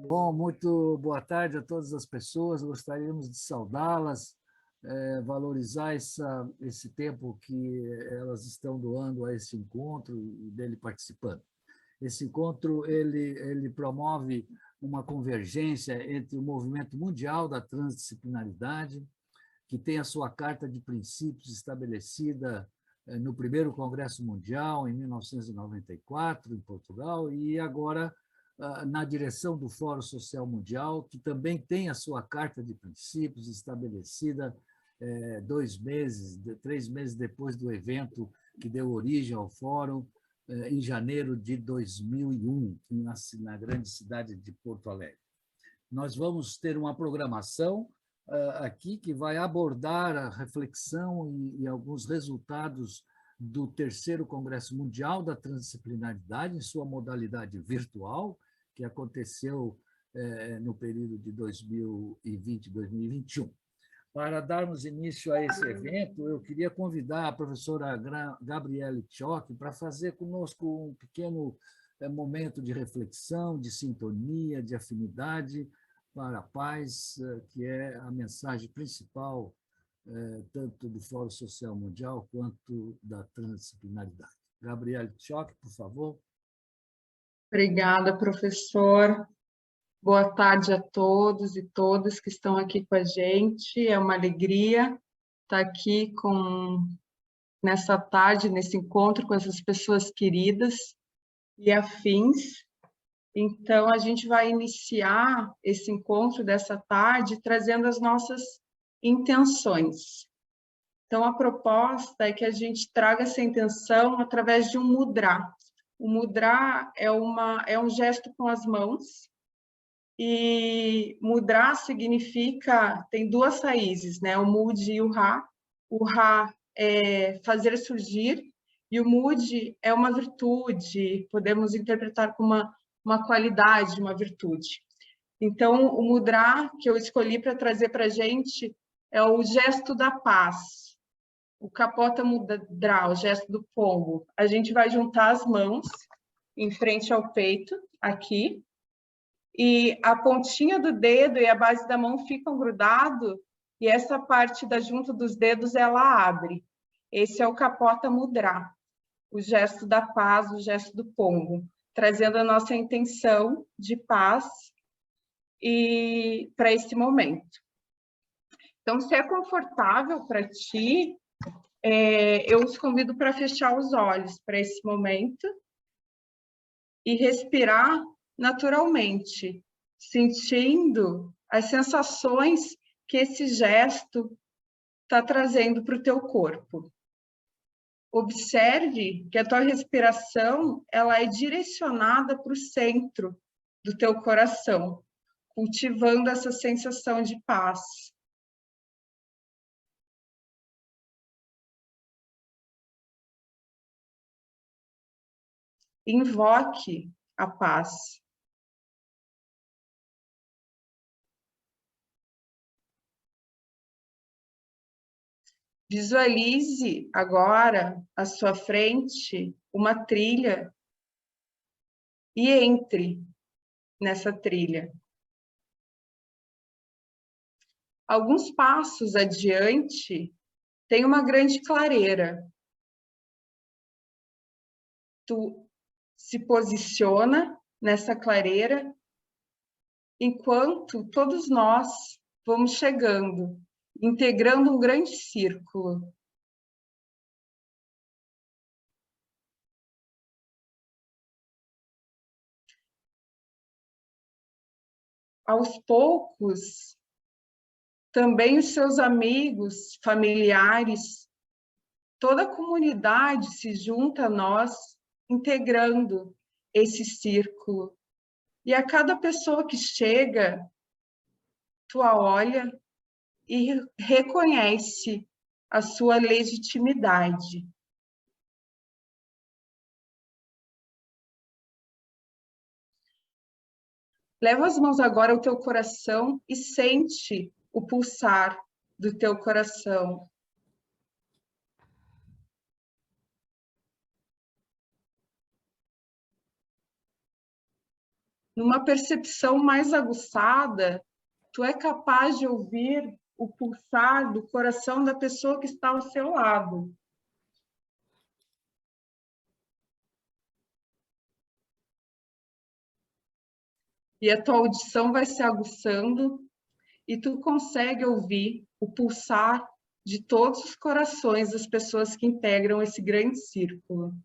Bom, muito boa tarde a todas as pessoas. Gostaríamos de saudá-las, valorizar esse tempo que elas estão doando a esse encontro e dele participando. Esse encontro ele promove uma convergência entre o movimento mundial da transdisciplinaridade, que tem a sua carta de princípios estabelecida no primeiro Congresso Mundial, em 1994, em Portugal, e agora na direção do Fórum Social Mundial, que também tem a sua carta de princípios estabelecida 3 meses depois do evento que deu origem ao Fórum, em janeiro de 2001, na grande cidade de Porto Alegre. Nós vamos ter uma programação aqui que vai abordar a reflexão e alguns resultados do terceiro Congresso Mundial da Transdisciplinaridade, em sua modalidade virtual, que aconteceu no período de 2020 e 2021. Para darmos início a esse evento, eu queria convidar a professora Gabriele Ciocchi para fazer conosco um pequeno momento de reflexão, de sintonia, de afinidade para a paz, que é a mensagem principal tanto do Fórum Social Mundial quanto da transdisciplinaridade. Gabriele Ciocchi, por favor. Obrigada, professor. Boa tarde a todos e todas que estão aqui com a gente. É uma alegria estar aqui nessa tarde, nesse encontro com essas pessoas queridas e afins. Então, a gente vai iniciar esse encontro dessa tarde trazendo as nossas intenções. Então, a proposta é que a gente traga essa intenção através de um mudra. O mudra é um gesto com as mãos, e mudra significa, tem duas raízes, né? O mud e o ra. O ra é fazer surgir, e o mud é uma virtude, podemos interpretar como uma qualidade, uma virtude. Então, o mudra que eu escolhi para trazer para a gente é o gesto da paz, o Kapota Mudra, o gesto do pombo. A gente vai juntar as mãos em frente ao peito, aqui, e a pontinha do dedo e a base da mão ficam grudados, e essa parte da junta dos dedos, ela abre. Esse é o Kapota Mudra, o gesto da paz, o gesto do pombo, trazendo a nossa intenção de paz e para esse momento. Então, se é confortável para ti, eu os convido para fechar os olhos para esse momento e respirar naturalmente, sentindo as sensações que esse gesto está trazendo para o teu corpo. Observe que a tua respiração ela é direcionada para o centro do teu coração, cultivando essa sensação de paz. Invoque a paz. Visualize agora à sua frente uma trilha e entre nessa trilha. Alguns passos adiante, tem uma grande clareira. Tu se posiciona nessa clareira, enquanto todos nós vamos chegando, integrando um grande círculo. Aos poucos, também os seus amigos, familiares, toda a comunidade se junta a nós, integrando esse círculo. E a cada pessoa que chega, tu a olha e reconhece a sua legitimidade. Leva as mãos agora ao teu coração e sente o pulsar do teu coração. numa percepção mais aguçada, tu é capaz de ouvir o pulsar do coração da pessoa que está ao seu lado. E a tua audição vai se aguçando e tu consegue ouvir o pulsar de todos os corações das pessoas que integram esse grande círculo.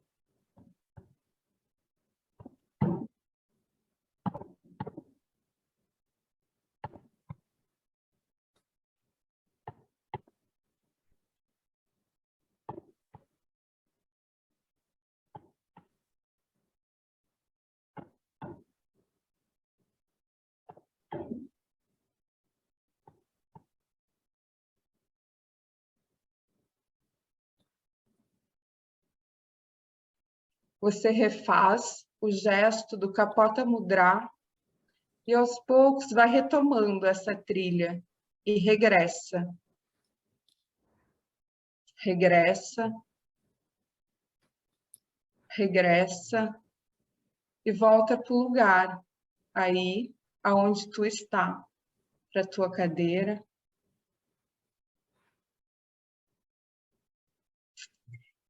Você refaz o gesto do Kapota Mudra e aos poucos vai retomando essa trilha e regressa. Regressa. Regressa e volta para o lugar, aí aonde tu está, para a tua cadeira.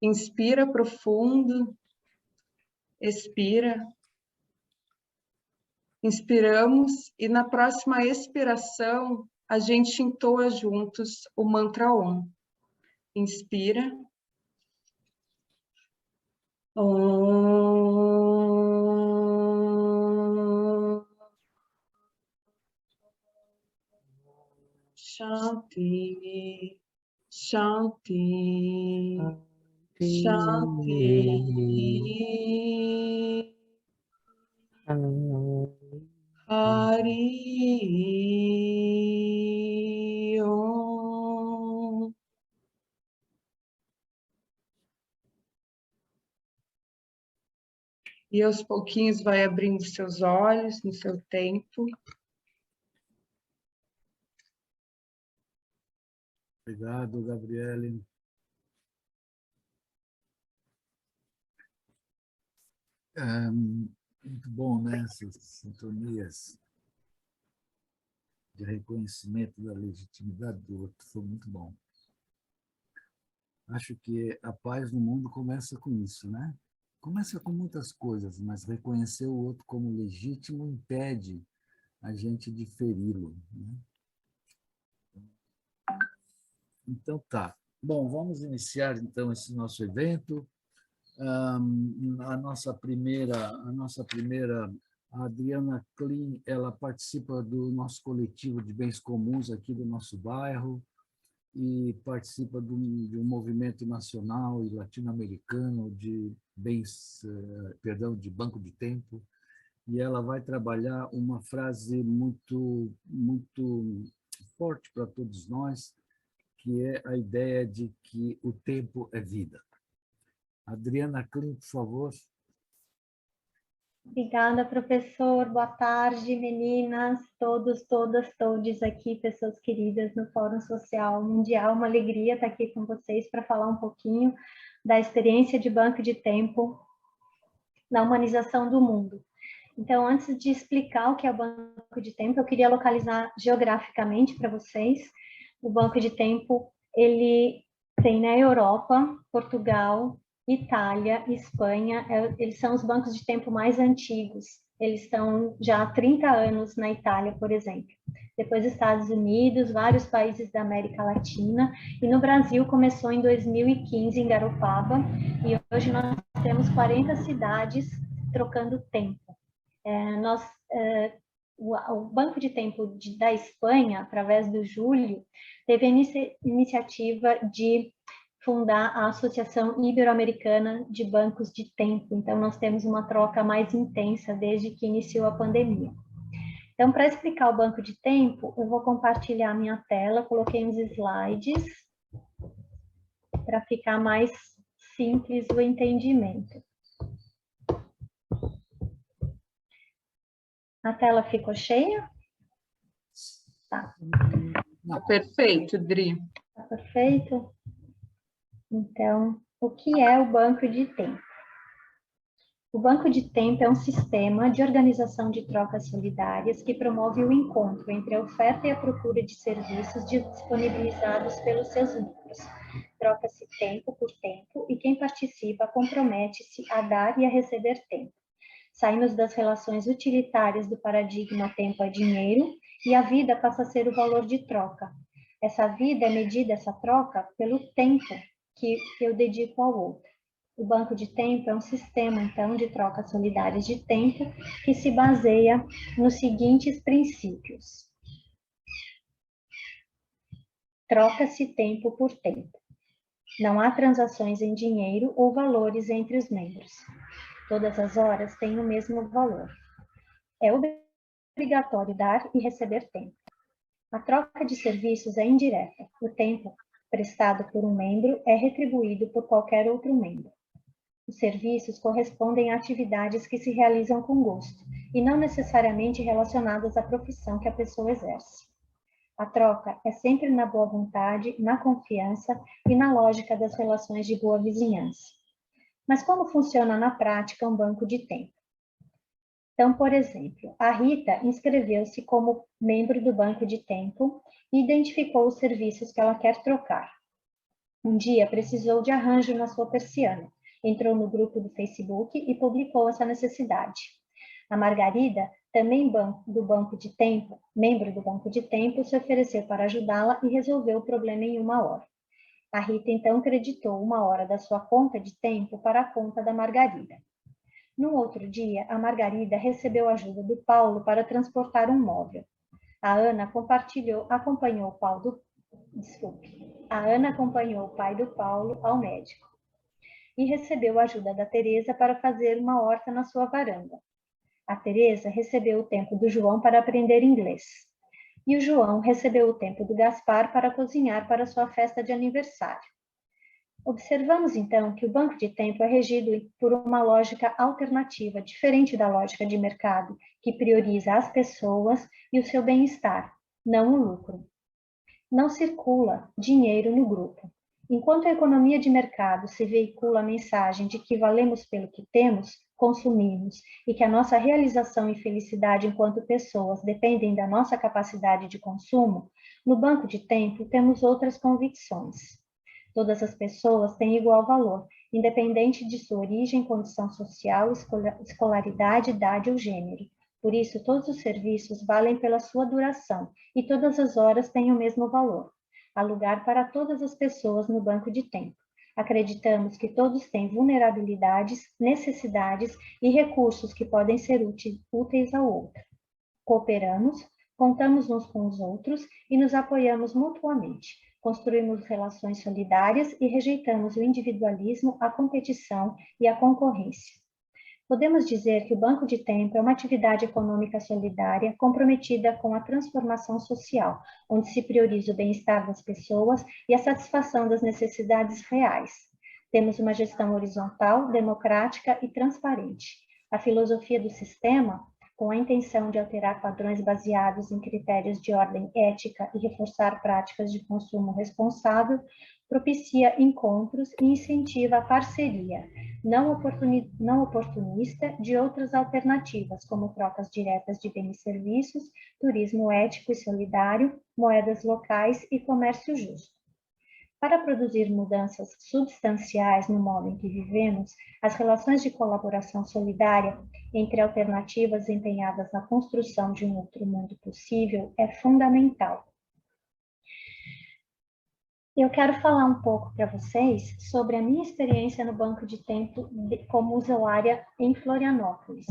Inspira profundo, expira. Inspiramos e na próxima expiração a gente entoa juntos o mantra Om. Inspira. Om. Shanti. Shanti. Shanti. Hari Om. E aos pouquinhos vai abrindo seus olhos no seu tempo. Obrigado, Gabriele. Muito bom, né? Essas sintonias de reconhecimento da legitimidade do outro, foi muito bom. Acho que a paz no mundo começa com isso, né? Começa com muitas coisas, mas reconhecer o outro como legítimo impede a gente de feri-lo, né? Então tá. Bom, vamos iniciar então esse nosso evento. A nossa primeira, a Adriana Klein, ela participa do nosso coletivo de bens comuns aqui do nosso bairro e participa de um movimento nacional e latino-americano de de banco de tempo, e ela vai trabalhar uma frase muito forte para todos nós, que é a ideia de que o tempo é vida. Adriana Klein, por favor. Obrigada, professor. Boa tarde, meninas, todos, todas, todes aqui, pessoas queridas no Fórum Social Mundial. Uma alegria estar aqui com vocês para falar um pouquinho da experiência de banco de tempo na humanização do mundo. Então, antes de explicar o que é o banco de tempo, eu queria localizar geograficamente para vocês. O banco de tempo, ele tem na Europa, Portugal, Itália, Espanha, eles são os bancos de tempo mais antigos. Eles estão já há 30 anos na Itália, por exemplo. Depois Estados Unidos, vários países da América Latina, e no Brasil começou em 2015 em Garopaba, e hoje nós temos 40 cidades trocando tempo. O Banco de Tempo da Espanha, através do Júlio, teve a iniciativa de fundar a Associação Ibero-Americana de Bancos de Tempo. Então, nós temos uma troca mais intensa desde que iniciou a pandemia. Então, para explicar o banco de tempo, eu vou compartilhar minha tela, coloquei uns slides para ficar mais simples o entendimento. A tela ficou cheia? Tá. Perfeito, Dri. Tá perfeito? Então, o que é o banco de tempo? O Banco de Tempo é um sistema de organização de trocas solidárias que promove o encontro entre a oferta e a procura de serviços disponibilizados pelos seus membros. Troca-se tempo por tempo e quem participa compromete-se a dar e a receber tempo. Saímos das relações utilitárias do paradigma tempo é dinheiro e a vida passa a ser o valor de troca. Essa vida é medida, essa troca, pelo tempo que eu dedico ao outro. O Banco de Tempo é um sistema, então, de trocas solidárias de tempo que se baseia nos seguintes princípios. Troca-se tempo por tempo. Não há transações em dinheiro ou valores entre os membros. Todas as horas têm o mesmo valor. É obrigatório dar e receber tempo. A troca de serviços é indireta. O tempo prestado por um membro é retribuído por qualquer outro membro. Os serviços correspondem a atividades que se realizam com gosto e não necessariamente relacionadas à profissão que a pessoa exerce. A troca é sempre na boa vontade, na confiança e na lógica das relações de boa vizinhança. Mas como funciona na prática um banco de tempo? Então, por exemplo, a Rita inscreveu-se como membro do banco de tempo e identificou os serviços que ela quer trocar. Um dia precisou de arranjo na sua persiana. Entrou no grupo do Facebook e publicou essa necessidade. A Margarida, também do banco de tempo, membro do banco de tempo, se ofereceu para ajudá-la e resolveu o problema em 1 hora. A Rita, então, creditou 1 hora da sua conta de tempo para a conta da Margarida. No outro dia, a Margarida recebeu a ajuda do Paulo para transportar um móvel. A Ana acompanhou o pai do Paulo ao médico e recebeu a ajuda da Teresa para fazer uma horta na sua varanda. A Teresa recebeu o tempo do João para aprender inglês. E o João recebeu o tempo do Gaspar para cozinhar para sua festa de aniversário. Observamos, então, que o banco de tempo é regido por uma lógica alternativa, diferente da lógica de mercado, que prioriza as pessoas e o seu bem-estar, não o lucro. Não circula dinheiro no grupo. Enquanto a economia de mercado se veicula a mensagem de que valemos pelo que temos, consumimos, e que a nossa realização e felicidade enquanto pessoas dependem da nossa capacidade de consumo, no banco de tempo temos outras convicções. Todas as pessoas têm igual valor, independente de sua origem, condição social, escolaridade, idade ou gênero. Por isso, todos os serviços valem pela sua duração e todas as horas têm o mesmo valor. Há lugar para todas as pessoas no banco de tempo. Acreditamos que todos têm vulnerabilidades, necessidades e recursos que podem ser úteis ao outro. Cooperamos, contamos uns com os outros e nos apoiamos mutuamente. Construímos relações solidárias e rejeitamos o individualismo, a competição e a concorrência. Podemos dizer que o Banco de Tempo é uma atividade econômica solidária comprometida com a transformação social, onde se prioriza o bem-estar das pessoas e a satisfação das necessidades reais. Temos uma gestão horizontal, democrática e transparente. A filosofia do sistema, com a intenção de alterar padrões baseados em critérios de ordem ética e reforçar práticas de consumo responsável, propicia encontros e incentiva a parceria, não oportunista, de outras alternativas, como trocas diretas de bens e serviços, turismo ético e solidário, moedas locais e comércio justo. Para produzir mudanças substanciais no modo em que vivemos, as relações de colaboração solidária entre alternativas empenhadas na construção de um outro mundo possível é fundamental. Eu quero falar um pouco para vocês sobre a minha experiência no Banco de Tempo como usuária em Florianópolis.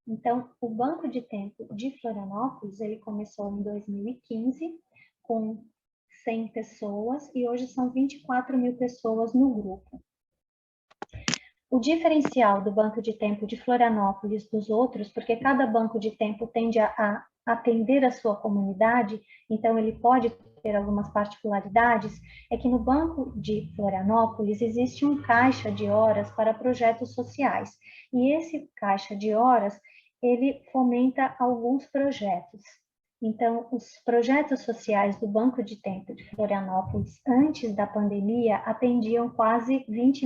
Então, o Banco de Tempo de Florianópolis, ele começou em 2015 com 100 pessoas e hoje são 24 mil pessoas no grupo. O diferencial do Banco de Tempo de Florianópolis dos outros, porque cada banco de tempo tende a atender a sua comunidade, então ele pode ter algumas particularidades, é que no Banco de Florianópolis existe um caixa de horas para projetos sociais, e esse caixa de horas, ele fomenta alguns projetos. Então, os projetos sociais do Banco de Tempo de Florianópolis, antes da pandemia, atendiam quase 20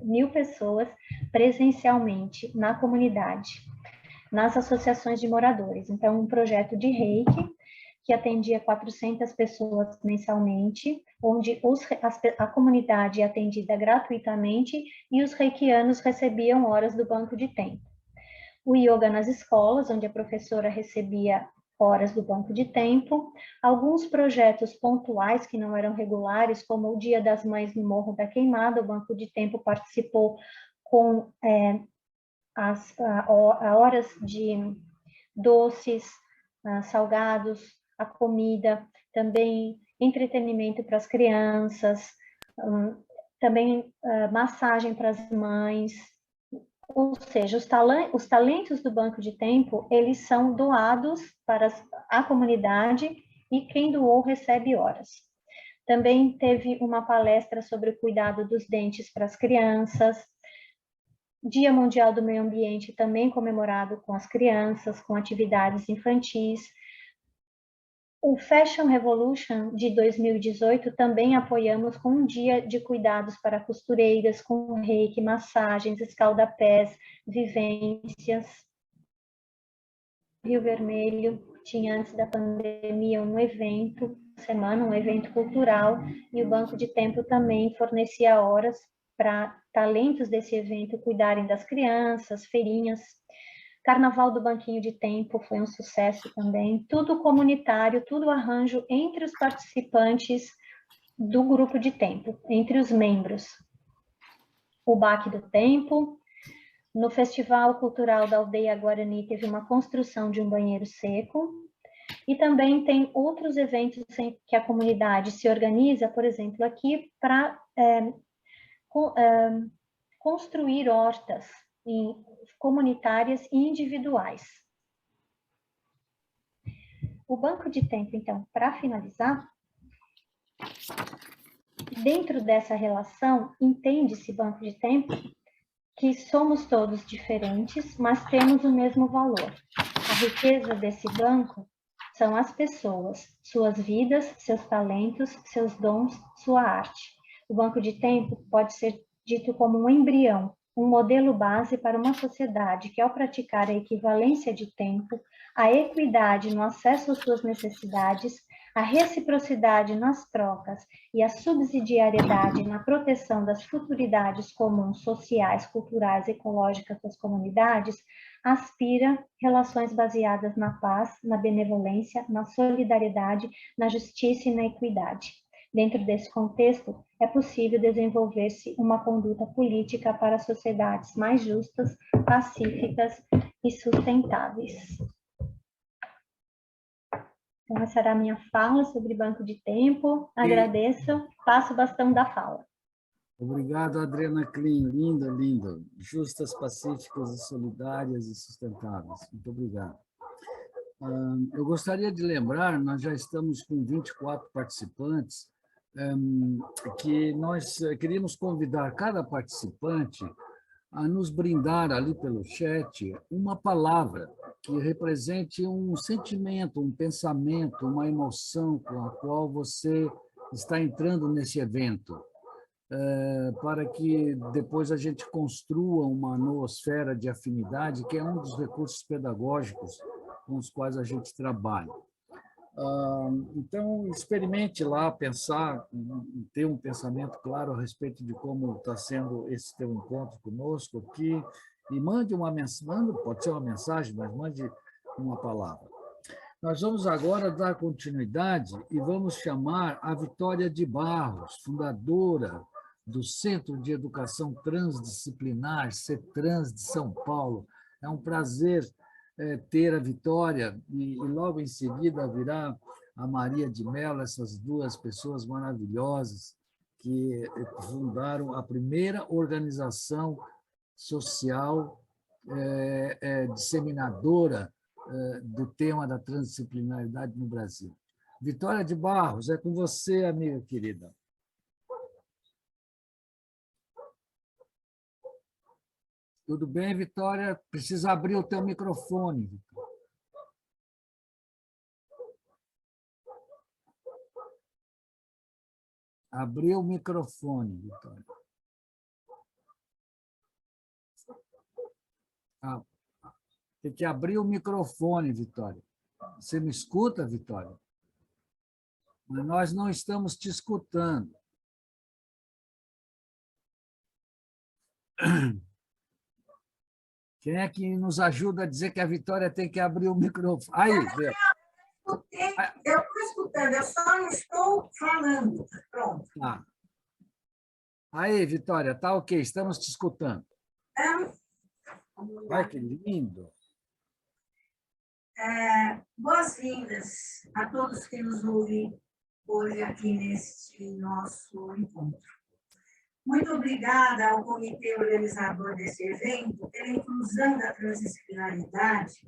mil pessoas presencialmente na comunidade, nas associações de moradores. Então, um projeto de reiki, que atendia 400 pessoas mensalmente, onde a comunidade é atendida gratuitamente e os reikianos recebiam horas do banco de tempo. O yoga nas escolas, onde a professora recebia horas do banco de tempo, alguns projetos pontuais que não eram regulares, como o Dia das Mães no Morro da Queimada, o banco de tempo participou com as horas de doces, salgados, a comida, também entretenimento para as crianças, também massagem para as mães. Ou seja, os talentos do Banco de Tempo, eles são doados para a comunidade e quem doou recebe horas. Também teve uma palestra sobre o cuidado dos dentes para as crianças. Dia Mundial do Meio Ambiente também comemorado com as crianças, com atividades infantis. O Fashion Revolution de 2018 também apoiamos com um dia de cuidados para costureiras, com reiki, massagens, escaldapés, vivências. Rio Vermelho tinha antes da pandemia um evento, um evento cultural, e o Banco de Tempo também fornecia horas para talentos desse evento cuidarem das crianças, feirinhas. Carnaval do Banquinho de Tempo foi um sucesso também, tudo comunitário, tudo arranjo entre os participantes do grupo de tempo, entre os membros. O Baque do Tempo, no Festival Cultural da Aldeia Guarani teve uma construção de um banheiro seco, e também tem outros eventos em que a comunidade se organiza, por exemplo, aqui para construir hortas comunitárias e individuais. O Banco de Tempo, então, para finalizar, dentro dessa relação, entende-se Banco de Tempo que somos todos diferentes, mas temos o mesmo valor. A riqueza desse banco são as pessoas, suas vidas, seus talentos, seus dons, sua arte. O Banco de Tempo pode ser dito como um embrião, um modelo base para uma sociedade que, ao praticar a equivalência de tempo, a equidade no acesso às suas necessidades, a reciprocidade nas trocas e a subsidiariedade na proteção das futuridades comuns sociais, culturais e ecológicas das comunidades, aspira relações baseadas na paz, na benevolência, na solidariedade, na justiça e na equidade. Dentro desse contexto, é possível desenvolver-se uma conduta política para sociedades mais justas, pacíficas e sustentáveis. Então, essa era a minha fala sobre Banco de Tempo. Agradeço, passo o bastão da fala. Obrigado, Adriana Klein. Linda, linda. Justas, pacíficas, e solidárias e sustentáveis. Muito obrigado. Eu gostaria de lembrar, nós já estamos com 24 participantes, que nós queríamos convidar cada participante a nos brindar ali pelo chat uma palavra que represente um sentimento, um pensamento, uma emoção com a qual você está entrando nesse evento, para que depois a gente construa uma noosfera de afinidade, que é um dos recursos pedagógicos com os quais a gente trabalha. Então, experimente lá pensar, ter um pensamento claro a respeito de como está sendo esse teu encontro conosco aqui, e mande uma mensagem, pode ser uma mensagem, mas mande uma palavra. Nós vamos agora dar continuidade e vamos chamar a Vitória de Barros, fundadora do Centro de Educação Transdisciplinar, CETRANS de São Paulo. É um prazer ter a Vitória, e logo em seguida virá a Maria de Mello, essas duas pessoas maravilhosas que fundaram a primeira organização social disseminadora do tema da transdisciplinaridade no Brasil. Vitória de Barros, é com você, amiga querida. Tudo bem, Vitória? Precisa abrir o teu microfone. Abrir o microfone, Vitória. Tem que abrir o microfone, Vitória. Você me escuta, Vitória? Mas nós não estamos te escutando. Quem é que nos ajuda a dizer que a Vitória tem que abrir o microfone? Aí, eu estou escutando, eu só não estou falando. Pronto. tá. Aí, Vitória, tá ok, estamos te escutando. Ai, que lindo. Boas-vindas a todos que nos ouvem hoje aqui neste nosso encontro. Muito obrigada ao comitê organizador desse evento pela inclusão da transdisciplinaridade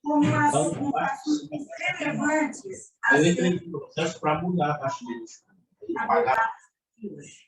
como assuntos relevantes a serem abordados hoje.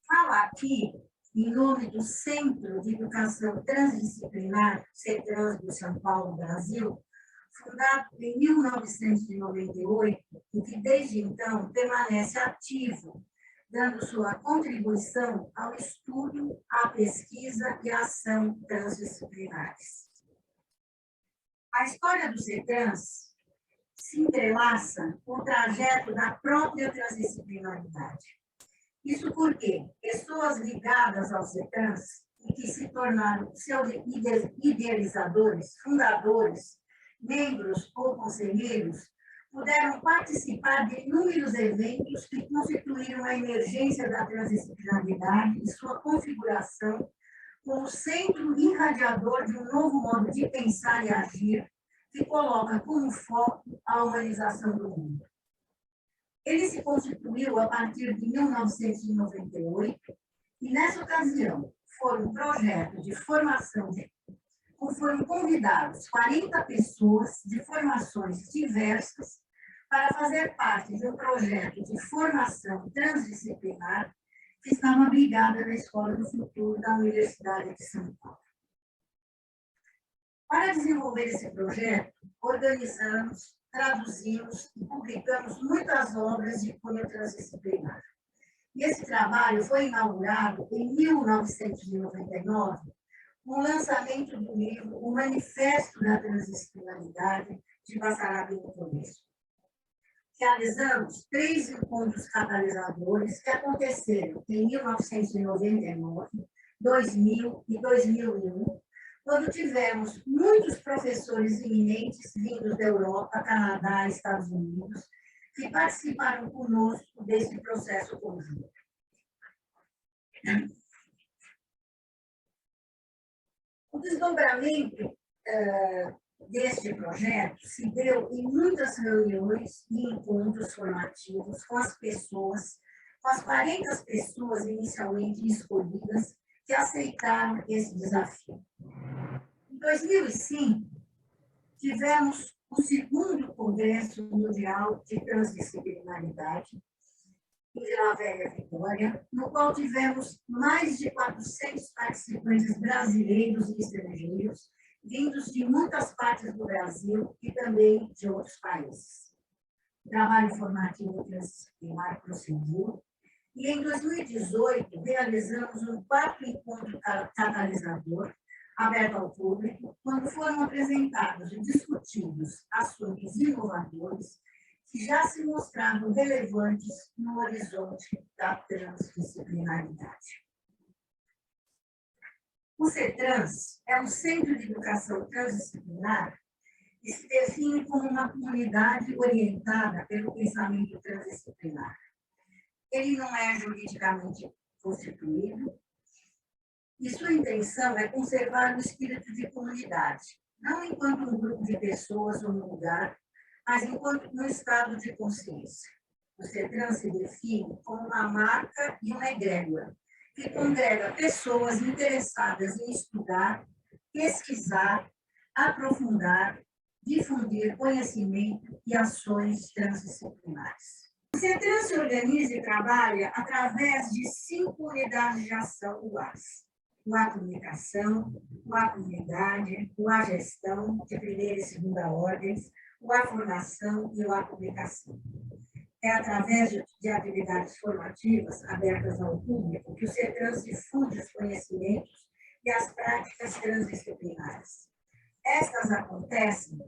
Falo aqui em nome do Centro de Educação Transdisciplinar, CETRANS do São Paulo, Brasil, fundado em 1998 e que, desde então, permanece ativo, dando sua contribuição ao estudo, à pesquisa e à ação transdisciplinares. A história do CETRANS se entrelaça com o trajeto da própria transdisciplinaridade. Isso porque pessoas ligadas ao CETRANS e que se tornaram seus idealizadores, fundadores, membros ou conselheiros, puderam participar de inúmeros eventos que constituíram a emergência da transdisciplinaridade e sua configuração como centro irradiador de um novo modo de pensar e agir que coloca como foco a humanização do mundo. Ele se constituiu a partir de 1998 e, nessa ocasião, foram convidados 40 pessoas de formações diversas para fazer parte de um projeto de formação transdisciplinar que estava abrigada na Escola do Futuro da Universidade de São Paulo. Para desenvolver esse projeto, organizamos, traduzimos e publicamos muitas obras de cunho transdisciplinar. E esse trabalho foi inaugurado em 1999, com o lançamento do livro O Manifesto da Transdisciplinaridade, de Basarab no começo. Realizamos 3 encontros catalisadores que aconteceram em 1999, 2000 e 2001, quando tivemos muitos professores eminentes vindos da Europa, Canadá e Estados Unidos, que participaram conosco desse processo conjunto. O desdobramento deste projeto se deu em muitas reuniões e encontros formativos com as pessoas, com as 40 pessoas inicialmente escolhidas que aceitaram esse desafio. Em 2005, tivemos o 2º Congresso Mundial de Transdisciplinaridade, em Vila Velha, Vitória, no qual tivemos mais de 400 participantes brasileiros e estrangeiros, vindos de muitas partes do Brasil e também de outros países. O trabalho formativo transdisciplinar prosseguiu, e em 2018 realizamos um 4º encontro catalisador, aberto ao público, quando foram apresentados e discutidos assuntos inovadores que já se mostravam relevantes no horizonte da transdisciplinaridade. O CETRANS é um centro de educação transdisciplinar e se define como uma comunidade orientada pelo pensamento transdisciplinar. Ele não é juridicamente constituído e sua intenção é conservar o espírito de comunidade, não enquanto um grupo de pessoas ou um lugar, mas enquanto um estado de consciência. O CETRANS se define como uma marca e uma egrégora, que congrega pessoas interessadas em estudar, pesquisar, aprofundar, difundir conhecimento e ações transdisciplinares. O CETRANS se organiza e trabalha através de 5 unidades de ação iguais. ou a comunicação, ou a comunidade, ou a gestão de primeira e segunda ordens, ou a formação e ou a publicação. É através de atividades formativas abertas ao público que o CETRANS difunde os conhecimentos e as práticas transdisciplinares. Estas acontecem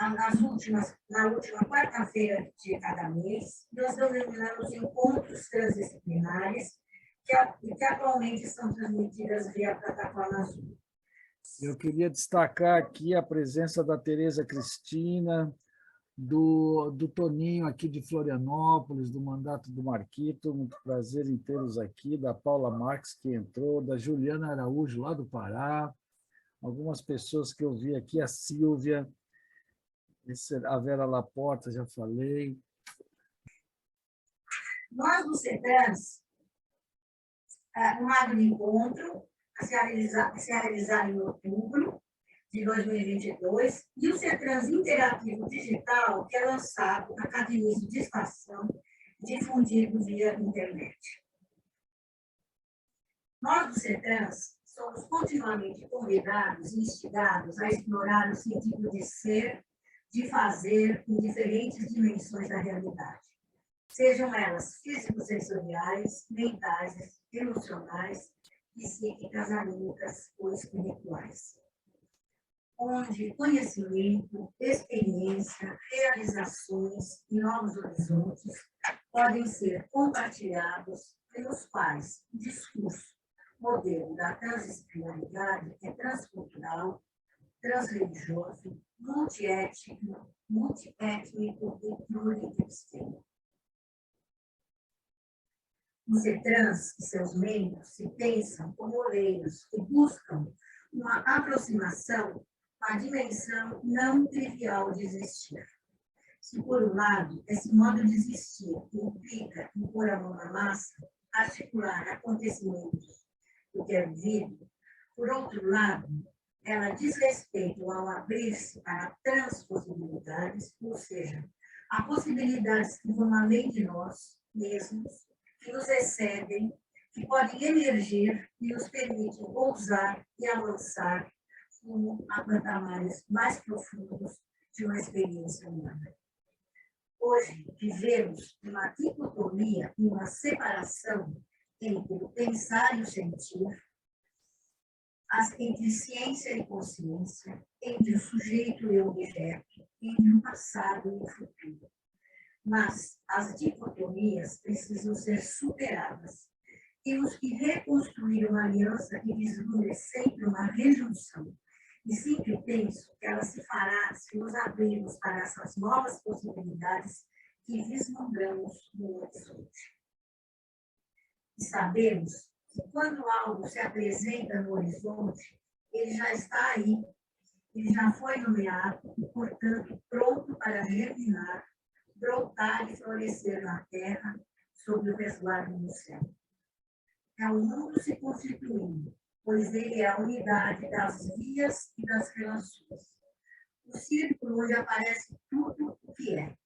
na última quarta-feira de cada mês. Nós denominamos encontros transdisciplinares que atualmente são transmitidas via plataforma Zoom. Eu queria destacar aqui a presença da Tereza Cristina, do Toninho aqui de Florianópolis, do Mandato do Marquito, muito prazer em tê-los aqui, da Paula Marques, que entrou, da Juliana Araújo, lá do Pará, algumas pessoas que eu vi aqui, a Sílvia, a Vera Laporta, já falei. Nós, do CETRANS, um agroencontro a se realizar em outubro de 2022, e o CETRANS Interativo Digital, que é lançado a cada início de estação, difundido via internet. Nós, do CETRANS, somos continuamente convidados e instigados a explorar o sentido de ser, de fazer em diferentes dimensões da realidade, sejam elas físico-sensoriais, mentais, emocionais, psíquicas, anímicas ou espirituais, onde conhecimento, experiência, realizações e novos horizontes podem ser compartilhados, pelos quais o discurso, modelo da transdisciplinaridade é transcultural, transreligioso, multiétnico e pluridisciplinar. O CETRANS e seus membros se pensam como oleiros que buscam uma aproximação à dimensão não trivial de existir. Se, por um lado, esse modo de existir implica impor a mão na massa, articular acontecimentos do que é vivido, por outro lado, ela diz respeito ao abrir-se para transpossibilidades, ou seja, a possibilidades que vão além de nós mesmos, que nos excedem, que podem emergir e nos permitem ousar e avançar rumo a patamares mais profundos de uma experiência humana. Hoje, vivemos uma dicotomia e uma separação entre o pensar e o sentir, entre ciência e consciência, entre o sujeito e o objeto, entre o passado e o futuro. Mas as dicotomias precisam ser superadas. Temos que reconstruir uma aliança que vislumbre sempre uma rejunção. E sempre penso que ela se fará se nos abrirmos para essas novas possibilidades que vislumbramos no horizonte. E sabemos que quando algo se apresenta no horizonte, ele já está aí, ele já foi nomeado e, portanto, pronto para germinar, brotar e florescer na terra, sob o resguardo do céu. É o mundo se constituindo, pois ele é a unidade das vias e das relações. O círculo onde aparece tudo o que é.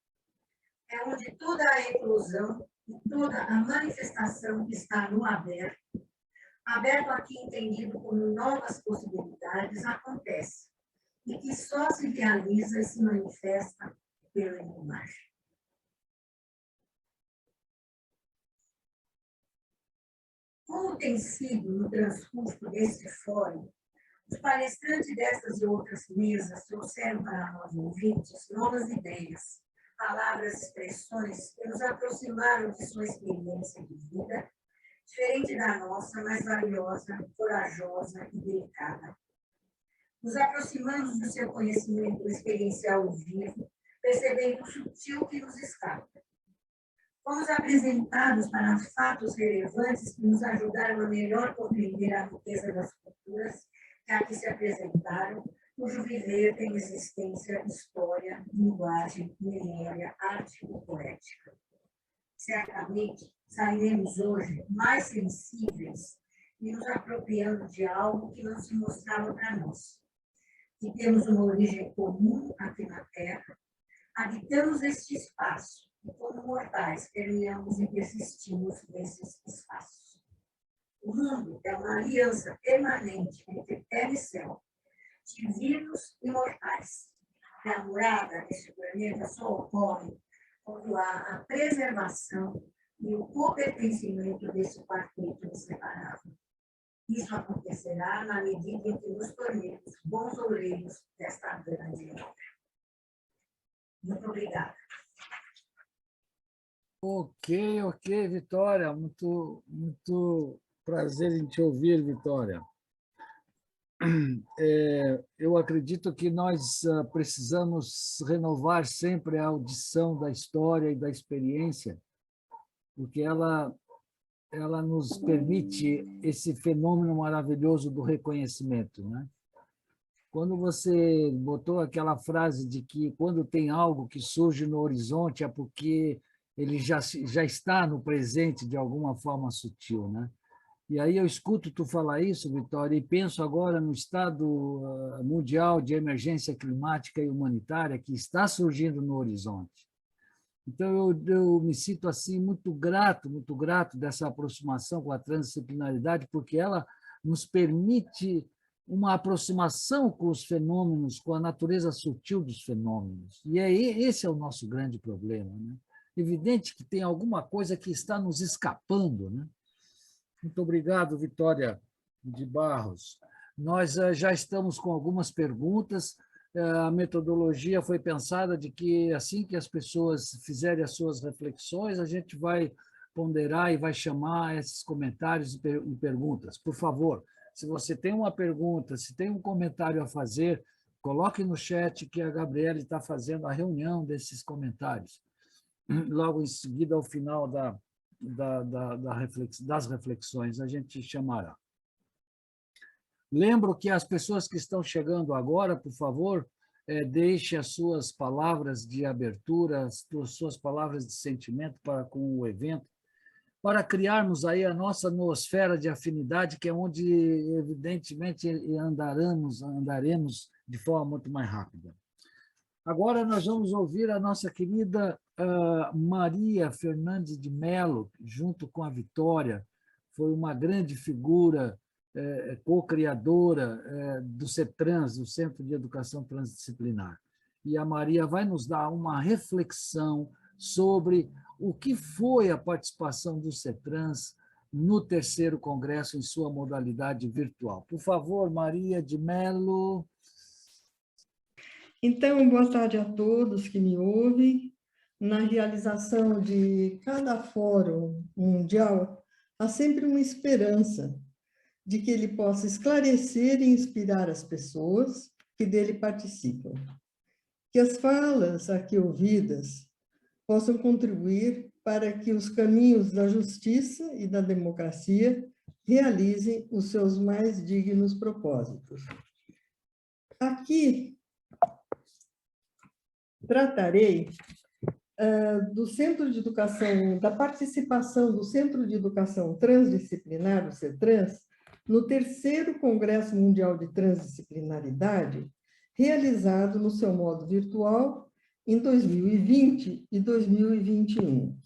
É onde toda a eclosão e toda a manifestação está no aberto. Aberto aqui entendido como novas possibilidades, acontece, e que só se realiza e se manifesta pela imagem. Como tem sido no transcurso deste fórum, os palestrantes destas e outras mesas trouxeram para nós ouvintes novas ideias, palavras, expressões que nos aproximaram de sua experiência de vida, diferente da nossa, mais valiosa, corajosa e delicada. Nos aproximamos do seu conhecimento experiencial vivo, percebendo o sutil que nos escapa. Fomos apresentados para fatos relevantes que nos ajudaram a melhor compreender a riqueza das culturas que aqui se apresentaram, cujo viver tem existência, história, linguagem, memória, arte e poética. Certamente, sairemos hoje mais sensíveis e nos apropriando de algo que não se mostrava para nós. Que temos uma origem comum aqui na Terra, habitamos este espaço e, como mortais, permeamos e persistimos nesses espaços. O mundo é uma aliança permanente entre terra e céu, divinos e mortais. E a morada deste planeta só ocorre quando há a preservação e o co-pertencimento desse quarteto inseparável. Isso acontecerá na medida em que nos tornemos bons obreiros desta grande obra. Muito obrigada. Ok, Vitória. Muito prazer em te ouvir, Vitória. Eu acredito que nós precisamos renovar sempre a audição da história e da experiência, porque ela nos permite esse fenômeno maravilhoso do reconhecimento, né? Quando você botou aquela frase de que quando tem algo que surge no horizonte é porque ele já está no presente de alguma forma sutil, né? E aí eu escuto tu falar isso, Vitória, e penso agora no estado mundial de emergência climática e humanitária que está surgindo no horizonte. Então, eu me sinto assim muito grato dessa aproximação com a transdisciplinaridade, porque ela nos permite uma aproximação com os fenômenos, com a natureza sutil dos fenômenos. E esse é o nosso grande problema, né? Evidente que tem alguma coisa que está nos escapando, né? Muito obrigado, Vitória de Barros. Nós já estamos com algumas perguntas. A metodologia foi pensada de que, assim que as pessoas fizerem as suas reflexões, a gente vai ponderar e vai chamar esses comentários e perguntas. Por favor, se você tem uma pergunta, se tem um comentário a fazer, coloque no chat que a Gabriela está fazendo a reunião desses comentários. Logo em seguida, ao final das reflexões, a gente chamará. Lembro que as pessoas que estão chegando agora, por favor, deixe as suas palavras de abertura, as suas palavras de sentimento para com o evento, para criarmos aí a nossa noosfera de afinidade, que é onde, evidentemente, andaremos de forma muito mais rápida. Agora nós vamos ouvir a nossa querida Maria Fernandes de Mello, junto com a Vitória, foi uma grande figura, co-criadora do CETRANS, do Centro de Educação Transdisciplinar. E a Maria vai nos dar uma reflexão sobre o que foi a participação do CETRANS no terceiro congresso em sua modalidade virtual. Por favor, Maria de Mello. Então, boa tarde a todos que me ouvem. Na realização de cada fórum mundial, há sempre uma esperança de que ele possa esclarecer e inspirar as pessoas que dele participam. Que as falas aqui ouvidas possam contribuir para que os caminhos da justiça e da democracia realizem os seus mais dignos propósitos. Aqui, tratarei do Centro de Educação, da participação do Centro de Educação Transdisciplinar, o CETRANS, no terceiro Congresso Mundial de Transdisciplinaridade, realizado no seu modo virtual em 2020 e 2021.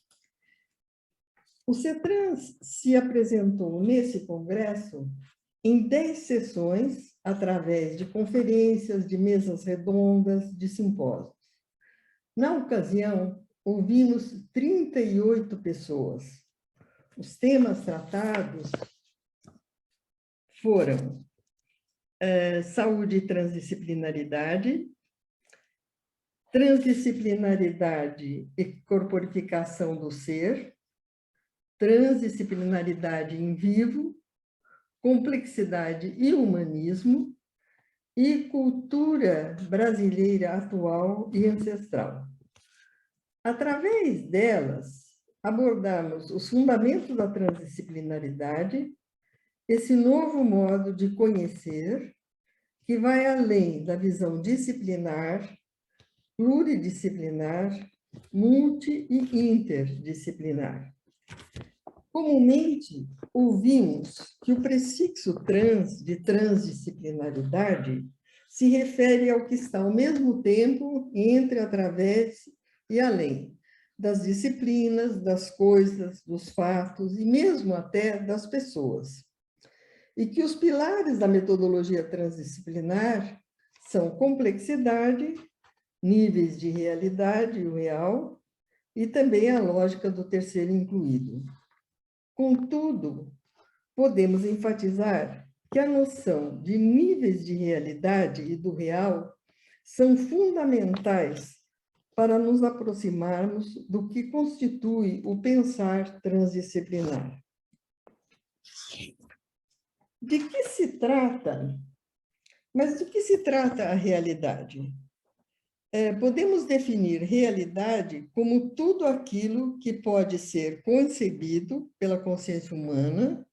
O CETRANS se apresentou nesse congresso em 10 sessões, através de conferências, de mesas redondas, de simpósios. Na ocasião, ouvimos 38 pessoas. Os temas tratados foram saúde e transdisciplinaridade, transdisciplinaridade e corporificação do ser, transdisciplinaridade em vivo, complexidade e humanismo, e cultura brasileira atual e ancestral. Através delas, abordamos os fundamentos da transdisciplinaridade, esse novo modo de conhecer, que vai além da visão disciplinar, pluridisciplinar, multi- e interdisciplinar. Comumente, ouvimos que o prefixo trans, de transdisciplinaridade, se refere ao que está ao mesmo tempo entre, através e além das disciplinas, das coisas, dos fatos e mesmo até das pessoas. e que os pilares da metodologia transdisciplinar são complexidade, níveis de realidade, o real, e também a lógica do terceiro incluído. Contudo, podemos enfatizar que a noção de níveis de realidade e do real são fundamentais para nos aproximarmos do que constitui o pensar transdisciplinar. De que se trata? Mas de que se trata a realidade? Podemos definir realidade como tudo aquilo que pode ser concebido pela consciência humana,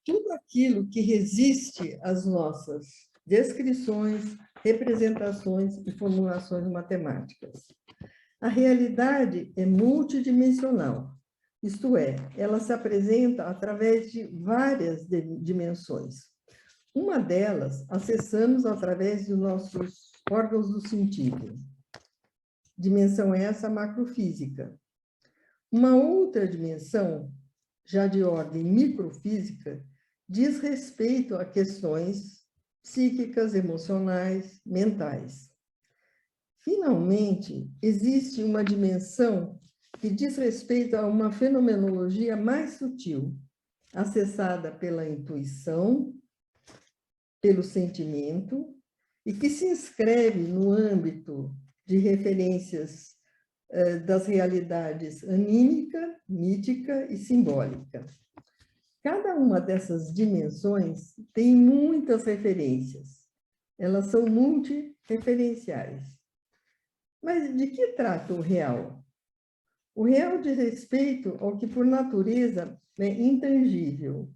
tudo aquilo que resiste às nossas descrições, representações e formulações matemáticas. A realidade é multidimensional, isto é, ela se apresenta através de várias dimensões. Uma delas acessamos através dos nossos órgãos do sentido. Dimensão essa macrofísica. Uma outra dimensão, já de ordem microfísica, diz respeito a questões psíquicas, emocionais, mentais. Finalmente, existe uma dimensão que diz respeito a uma fenomenologia mais sutil, acessada pela intuição, pelo sentimento, e que se inscreve no âmbito de referências das realidades anímica, mítica e simbólica. Cada uma dessas dimensões tem muitas referências. Elas são multireferenciais. Mas de que trata o real? O real diz respeito ao que, por natureza, é intangível,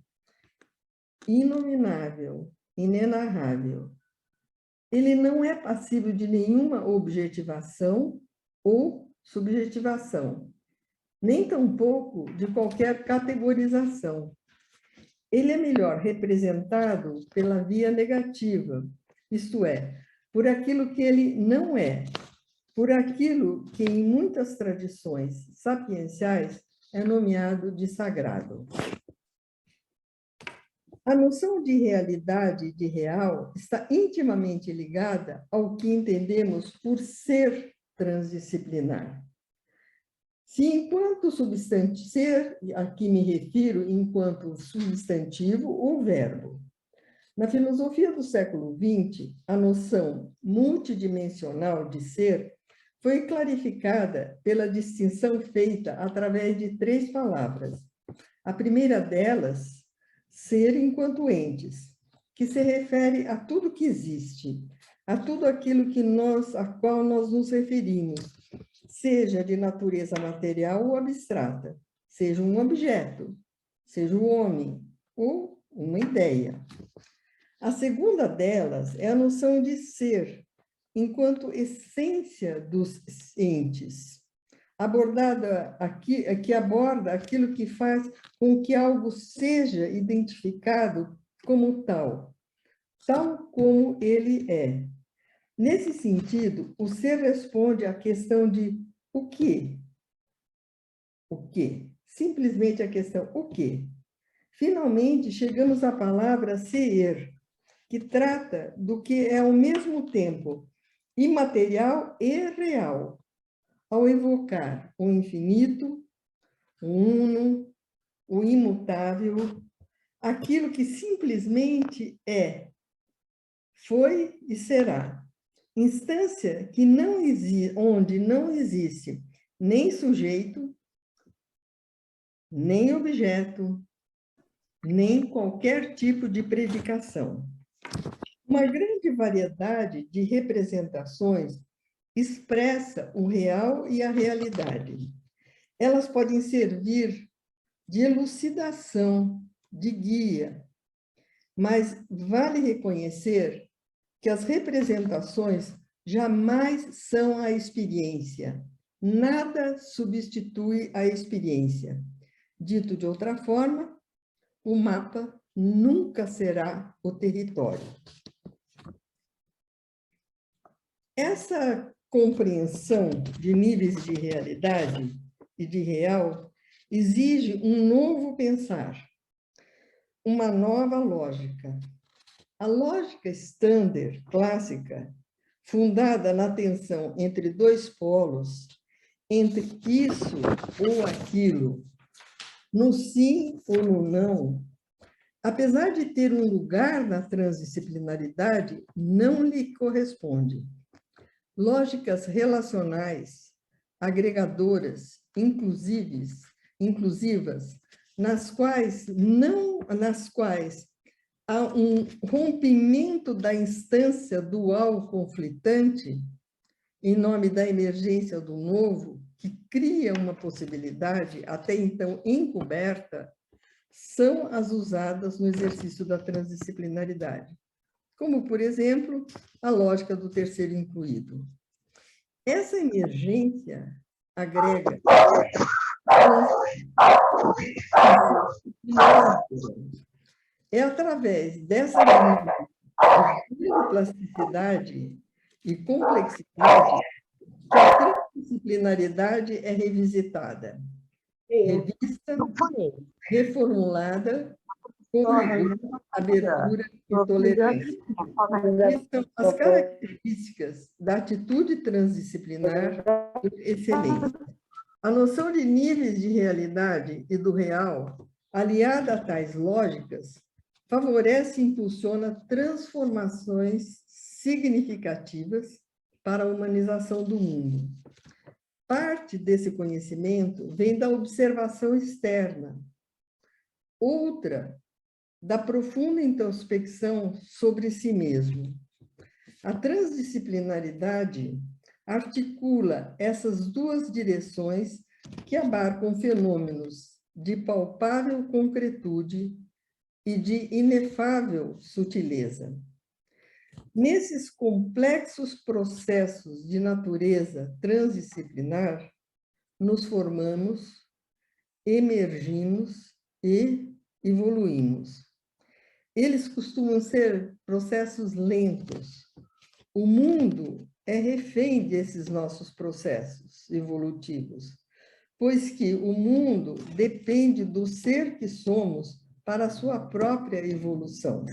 inominável, inenarrável. Ele não é passível de nenhuma objetivação ou subjetivação, nem tampouco de qualquer categorização. Ele é melhor representado pela via negativa, isto é, por aquilo que ele não é, por aquilo que em muitas tradições sapienciais é nomeado de sagrado. A noção de realidade e de real está intimamente ligada ao que entendemos por ser transdisciplinar. Se enquanto substantivo, ser, aqui me refiro enquanto substantivo ou verbo. Na filosofia do século XX, a noção multidimensional de ser foi clarificada pela distinção feita através de 3 palavras. A primeira delas, ser enquanto entes, que se refere a tudo que existe, a tudo aquilo a qual nós nos referimos, seja de natureza material ou abstrata, seja um objeto, seja o homem ou uma ideia. A segunda delas é a noção de ser, enquanto essência dos entes, abordada aqui, que aborda aquilo que faz com que algo seja identificado como tal como ele é. Nesse sentido, o ser responde à questão de o quê? O quê? Simplesmente a questão o quê? Finalmente, chegamos à palavra ser, que trata do que é ao mesmo tempo imaterial e real, ao evocar o infinito, o uno, o imutável, aquilo que simplesmente é, foi e será. Instância que onde não existe nem sujeito, nem objeto, nem qualquer tipo de predicação. Uma grande variedade de representações expressa o real e a realidade. Elas podem servir de elucidação, de guia, mas vale reconhecer que as representações jamais são a experiência. Nada substitui a experiência. Dito de outra forma, o mapa nunca será o território. Essa compreensão de níveis de realidade e de real exige um novo pensar. uma nova lógica. A lógica standard, clássica, fundada na tensão entre dois polos, entre isso ou aquilo, no sim ou no não, apesar de ter um lugar na transdisciplinaridade, não lhe corresponde. Lógicas relacionais, agregadoras, inclusivas, nas quais há um rompimento da instância dual conflitante, em nome da emergência do novo, que cria uma possibilidade, até então encoberta, são as usadas no exercício da transdisciplinaridade, como, por exemplo, a lógica do terceiro incluído. Essa emergência agrega é através dessa plasticidade e complexidade que a transdisciplinaridade é revisitada, revista, reformulada, com abertura e tolerância. São as características da atitude transdisciplinar excelente. A noção de níveis de realidade e do real, aliada a tais lógicas, favorece e impulsiona transformações significativas para a humanização do mundo. Parte desse conhecimento vem da observação externa, outra da profunda introspecção sobre si mesmo. A transdisciplinaridade articula essas duas direções que abarcam fenômenos de palpável concretude e de inefável sutileza. Nesses complexos processos de natureza transdisciplinar, nos formamos, emergimos e evoluímos. Eles costumam ser processos lentos. O mundo é refém desses nossos processos evolutivos, pois que o mundo depende do ser que somos para a sua própria evolução.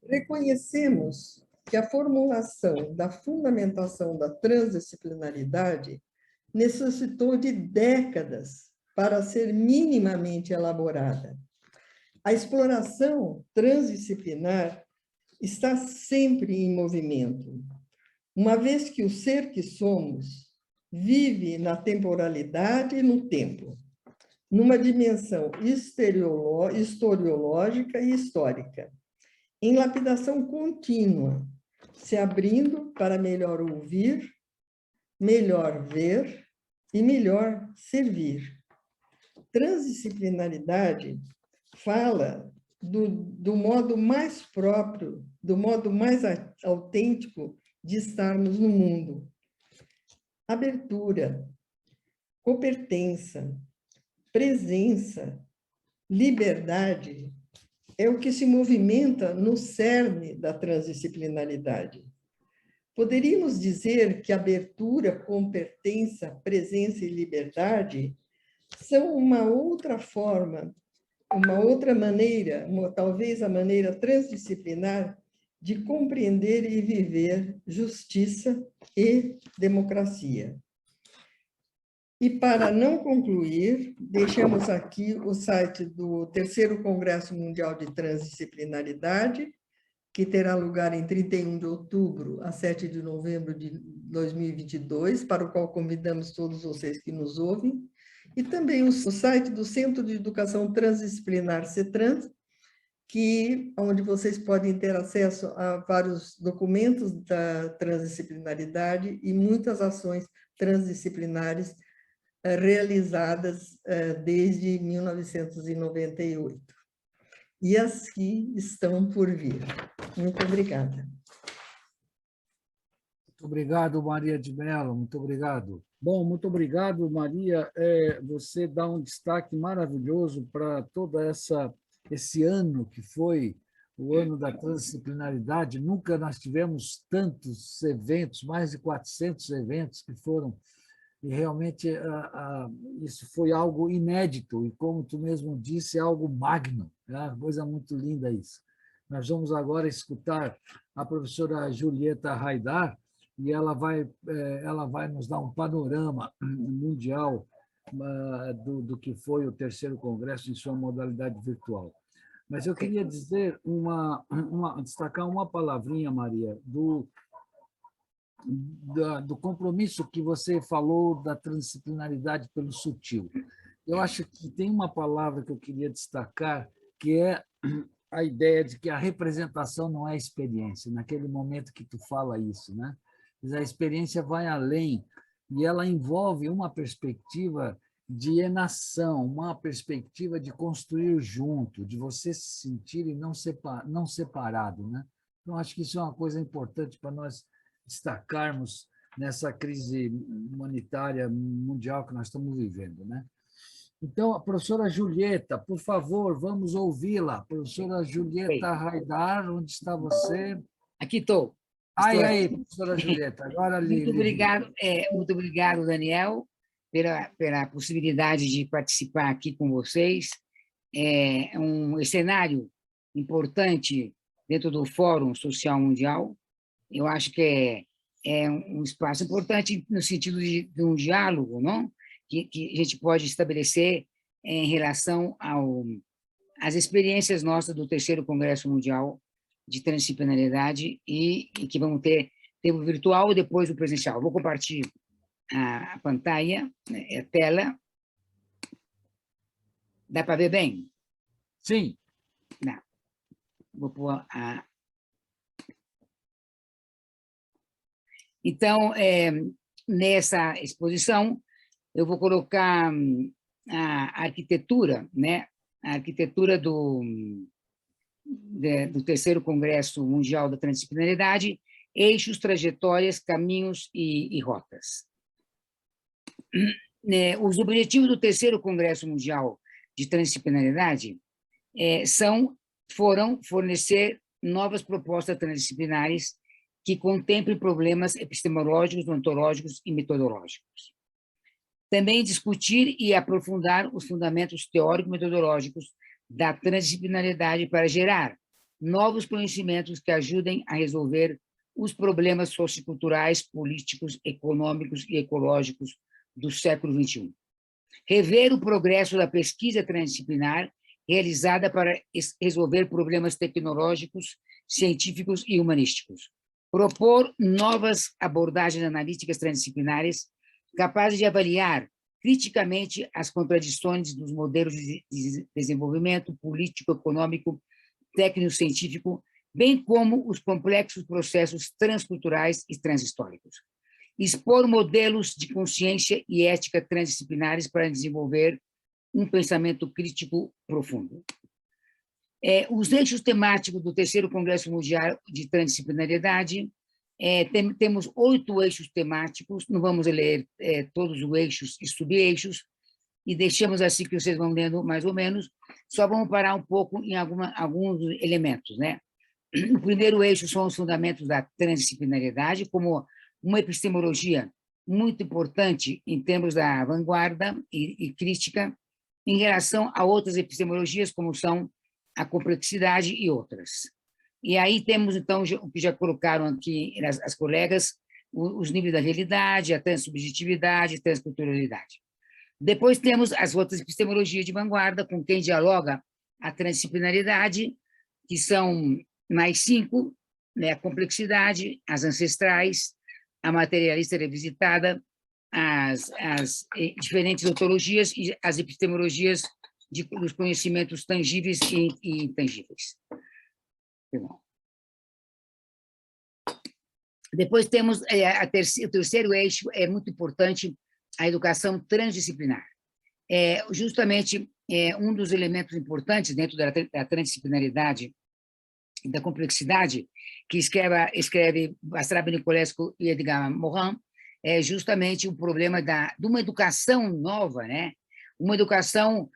Reconhecemos que a formulação da fundamentação da transdisciplinaridade necessitou de décadas para ser minimamente elaborada. A exploração transdisciplinar está sempre em movimento, uma vez que o ser que somos vive na temporalidade e no tempo, numa dimensão historiológica e histórica, em lapidação contínua, se abrindo para melhor ouvir, melhor ver e melhor servir. Transdisciplinaridade fala do modo mais próprio, do modo mais autêntico de estarmos no mundo. Abertura, copertença, presença, liberdade é o que se movimenta no cerne da transdisciplinaridade. Poderíamos dizer que abertura, compertença, presença e liberdade são uma outra forma, uma outra maneira, talvez a maneira transdisciplinar de compreender e viver justiça e democracia. E para não concluir, deixamos aqui o site do terceiro Congresso Mundial de Transdisciplinaridade, que terá lugar em 31 de outubro a 7 de novembro de 2022, para o qual convidamos todos vocês que nos ouvem, e também o site do Centro de Educação Transdisciplinar CETRANS, onde vocês podem ter acesso a vários documentos da transdisciplinaridade e muitas ações transdisciplinares realizadas desde 1998. E as que estão por vir. Muito obrigada. Muito obrigado, Maria de Mello, muito obrigado. Bom, muito obrigado, Maria. Você dá um destaque maravilhoso para todo esse ano que foi o ano da transdisciplinaridade. Nunca nós tivemos tantos eventos, mais de 400 eventos que foram E realmente isso foi algo inédito, e como tu mesmo disse, é algo magno, é uma coisa muito linda isso. Nós vamos agora escutar a professora Julieta Haidar, e ela vai nos dar um panorama mundial do que foi o terceiro congresso em sua modalidade virtual. Mas eu queria dizer destacar uma palavrinha, Maria, do compromisso que você falou da transdisciplinaridade pelo sutil. Eu acho que tem uma palavra que eu queria destacar, que é a ideia de que a representação não é experiência, naquele momento que tu fala isso, né? A experiência vai além, e ela envolve uma perspectiva de enação, uma perspectiva de construir junto, de você se sentir e não separado, né? Então, acho que isso é uma coisa importante para nós destacarmos nessa crise humanitária mundial que nós estamos vivendo, né? Então, a professora Julieta, por favor, vamos ouvi-la. Professora Julieta Haidar, onde está você? Aqui estou. Aí, professora Julieta, agora muito obrigado, Daniel, pela possibilidade de participar aqui com vocês. É um cenário importante dentro do Fórum Social Mundial. Eu acho que é um espaço importante no sentido de um diálogo, não? Que a gente pode estabelecer em relação às experiências nossas do terceiro Congresso Mundial de Transdisciplinaridade e que vamos ter o virtual e depois o presencial. Vou compartilhar a pantalla, a tela. Dá para ver bem? Sim. Dá. Vou pôr a... Então, nessa exposição, eu vou colocar a arquitetura, né? A arquitetura do terceiro Congresso Mundial da Transdisciplinaridade, eixos, trajetórias, caminhos e rotas. Os objetivos do terceiro Congresso Mundial de Transdisciplinaridade foram fornecer novas propostas transdisciplinares que contemplem problemas epistemológicos, ontológicos e metodológicos. Também discutir e aprofundar os fundamentos teórico-metodológicos da transdisciplinaridade para gerar novos conhecimentos que ajudem a resolver os problemas socioculturais, políticos, econômicos e ecológicos do século XXI. Rever o progresso da pesquisa transdisciplinar realizada para resolver problemas tecnológicos, científicos e humanísticos. Propor novas abordagens analíticas transdisciplinares capazes de avaliar criticamente as contradições dos modelos de desenvolvimento político, econômico, técnico-científico, bem como os complexos processos transculturais e transhistóricos. Expor modelos de consciência e ética transdisciplinares para desenvolver um pensamento crítico profundo. Os eixos temáticos do terceiro Congresso Mundial de Transdisciplinariedade, temos 8 eixos temáticos, não vamos ler todos os eixos e sub-eixos, e deixamos assim que vocês vão lendo mais ou menos, só vamos parar um pouco em alguns elementos, né? O primeiro eixo são os fundamentos da transdisciplinariedade, como uma epistemologia muito importante em termos da vanguarda e crítica em relação a outras epistemologias, como são a complexidade e outras. E aí temos, então, o que já colocaram aqui as colegas, os níveis da realidade, a transsubjetividade, a transculturalidade. Depois temos as outras epistemologias de vanguarda, com quem dialoga a transdisciplinaridade, que são mais 5, né? A complexidade, as ancestrais, a materialista revisitada, as diferentes ontologias e as epistemologias dos conhecimentos tangíveis e intangíveis. Depois temos o terceiro eixo, é muito importante, a educação transdisciplinar. Justamente um dos elementos importantes dentro da transdisciplinaridade e da complexidade, que escreve Bastrab Nicolescu e Edgar Morin, é justamente o problema de uma educação nova, né? Uma educação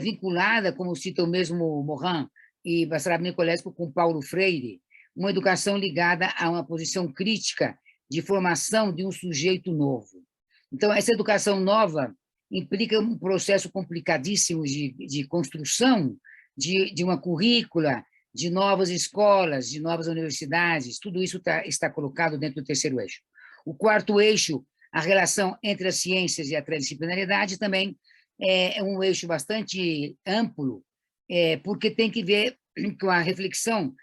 vinculada, como cita o mesmo Morin e Bastrab Nicolescu, com Paulo Freire, uma educação ligada a uma posição crítica de formação de um sujeito novo. Então, essa educação nova implica um processo complicadíssimo de construção de uma currícula, de novas escolas, de novas universidades, tudo isso está colocado dentro do terceiro eixo. O quarto eixo, a relação entre as ciências e a transdisciplinaridade, também é um eixo bastante amplo, porque tem que ver com a reflexão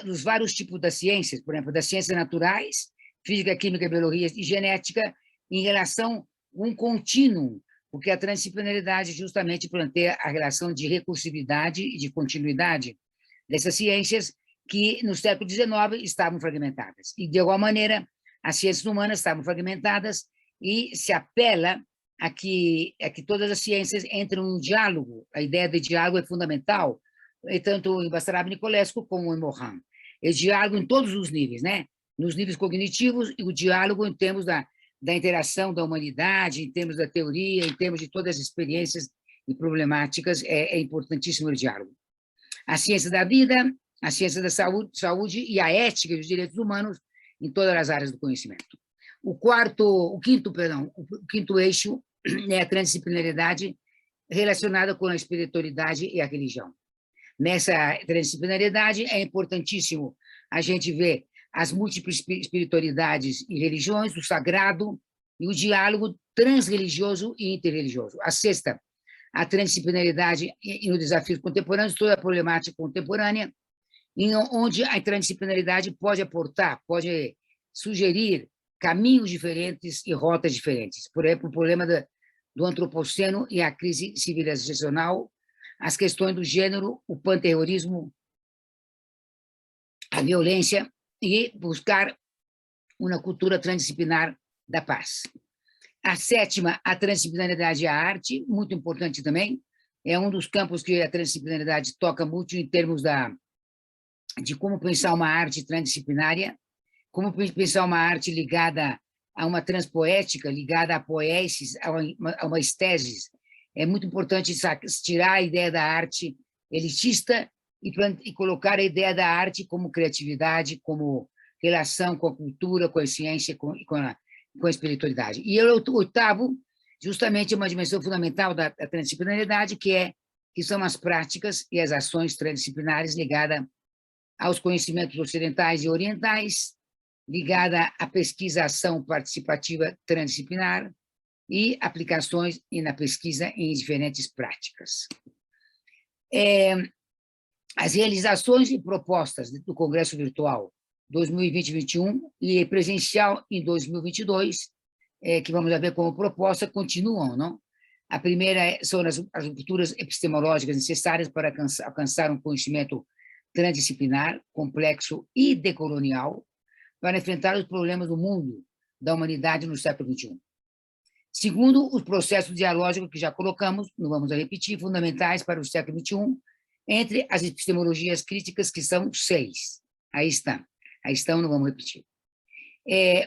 dos vários tipos das ciências, por exemplo, das ciências naturais, física, química, biologia e genética, em relação a um contínuo, porque a transdisciplinaridade justamente planteia a relação de recursividade e de continuidade dessas ciências que, no século XIX, estavam fragmentadas. E, de igual maneira, as ciências humanas estavam fragmentadas e se apela a que todas as ciências entrem em um diálogo. A ideia de diálogo é fundamental, tanto em Basarab Nicolescu como em Morin. É diálogo em todos os níveis, né? Nos níveis cognitivos e o diálogo em termos da interação da humanidade, em termos da teoria, em termos de todas as experiências e problemáticas, é importantíssimo o diálogo. A ciência da vida, a ciência da saúde e a ética e os direitos humanos em todas as áreas do conhecimento. O quinto eixo é a transdisciplinaridade relacionada com a espiritualidade e a religião. Nessa transdisciplinaridade é importantíssimo a gente ver as múltiplas espiritualidades e religiões, o sagrado e o diálogo transreligioso e interreligioso. A sexta, a transdisciplinaridade e os desafios contemporâneos, toda a problemática contemporânea, onde a transdisciplinaridade pode aportar, pode sugerir caminhos diferentes e rotas diferentes. Por exemplo, o problema do antropoceno e a crise civilizacional, as questões do gênero, o panterrorismo, a violência, e buscar uma cultura transdisciplinar da paz. A sétima, a transdisciplinaridade e a arte, muito importante também, é um dos campos que a transdisciplinaridade toca muito em termos de como pensar uma arte transdisciplinária, como pensar uma arte ligada a uma transpoética, ligada à poiesis, a uma estesis. É muito importante tirar a ideia da arte elitista e colocar a ideia da arte como criatividade, como relação com a cultura, com a ciência, com a espiritualidade. E o oitavo, justamente, é uma dimensão fundamental da transdisciplinaridade, que são as práticas e as ações transdisciplinares ligadas aos conhecimentos ocidentais e orientais, ligada à pesquisa-ação participativa transdisciplinar e aplicações na pesquisa em diferentes práticas. As realizações e propostas do Congresso Virtual 2020-21 e presencial em 2022, que vamos ver como proposta, continuam, não? A primeira são as rupturas epistemológicas necessárias para alcançar um conhecimento transdisciplinar, complexo e decolonial, para enfrentar os problemas do mundo, da humanidade no século XXI. Segundo, os processos dialógicos que já colocamos, não vamos repetir, fundamentais para o século XXI, entre as epistemologias críticas, que são 6. Aí estão, não vamos repetir.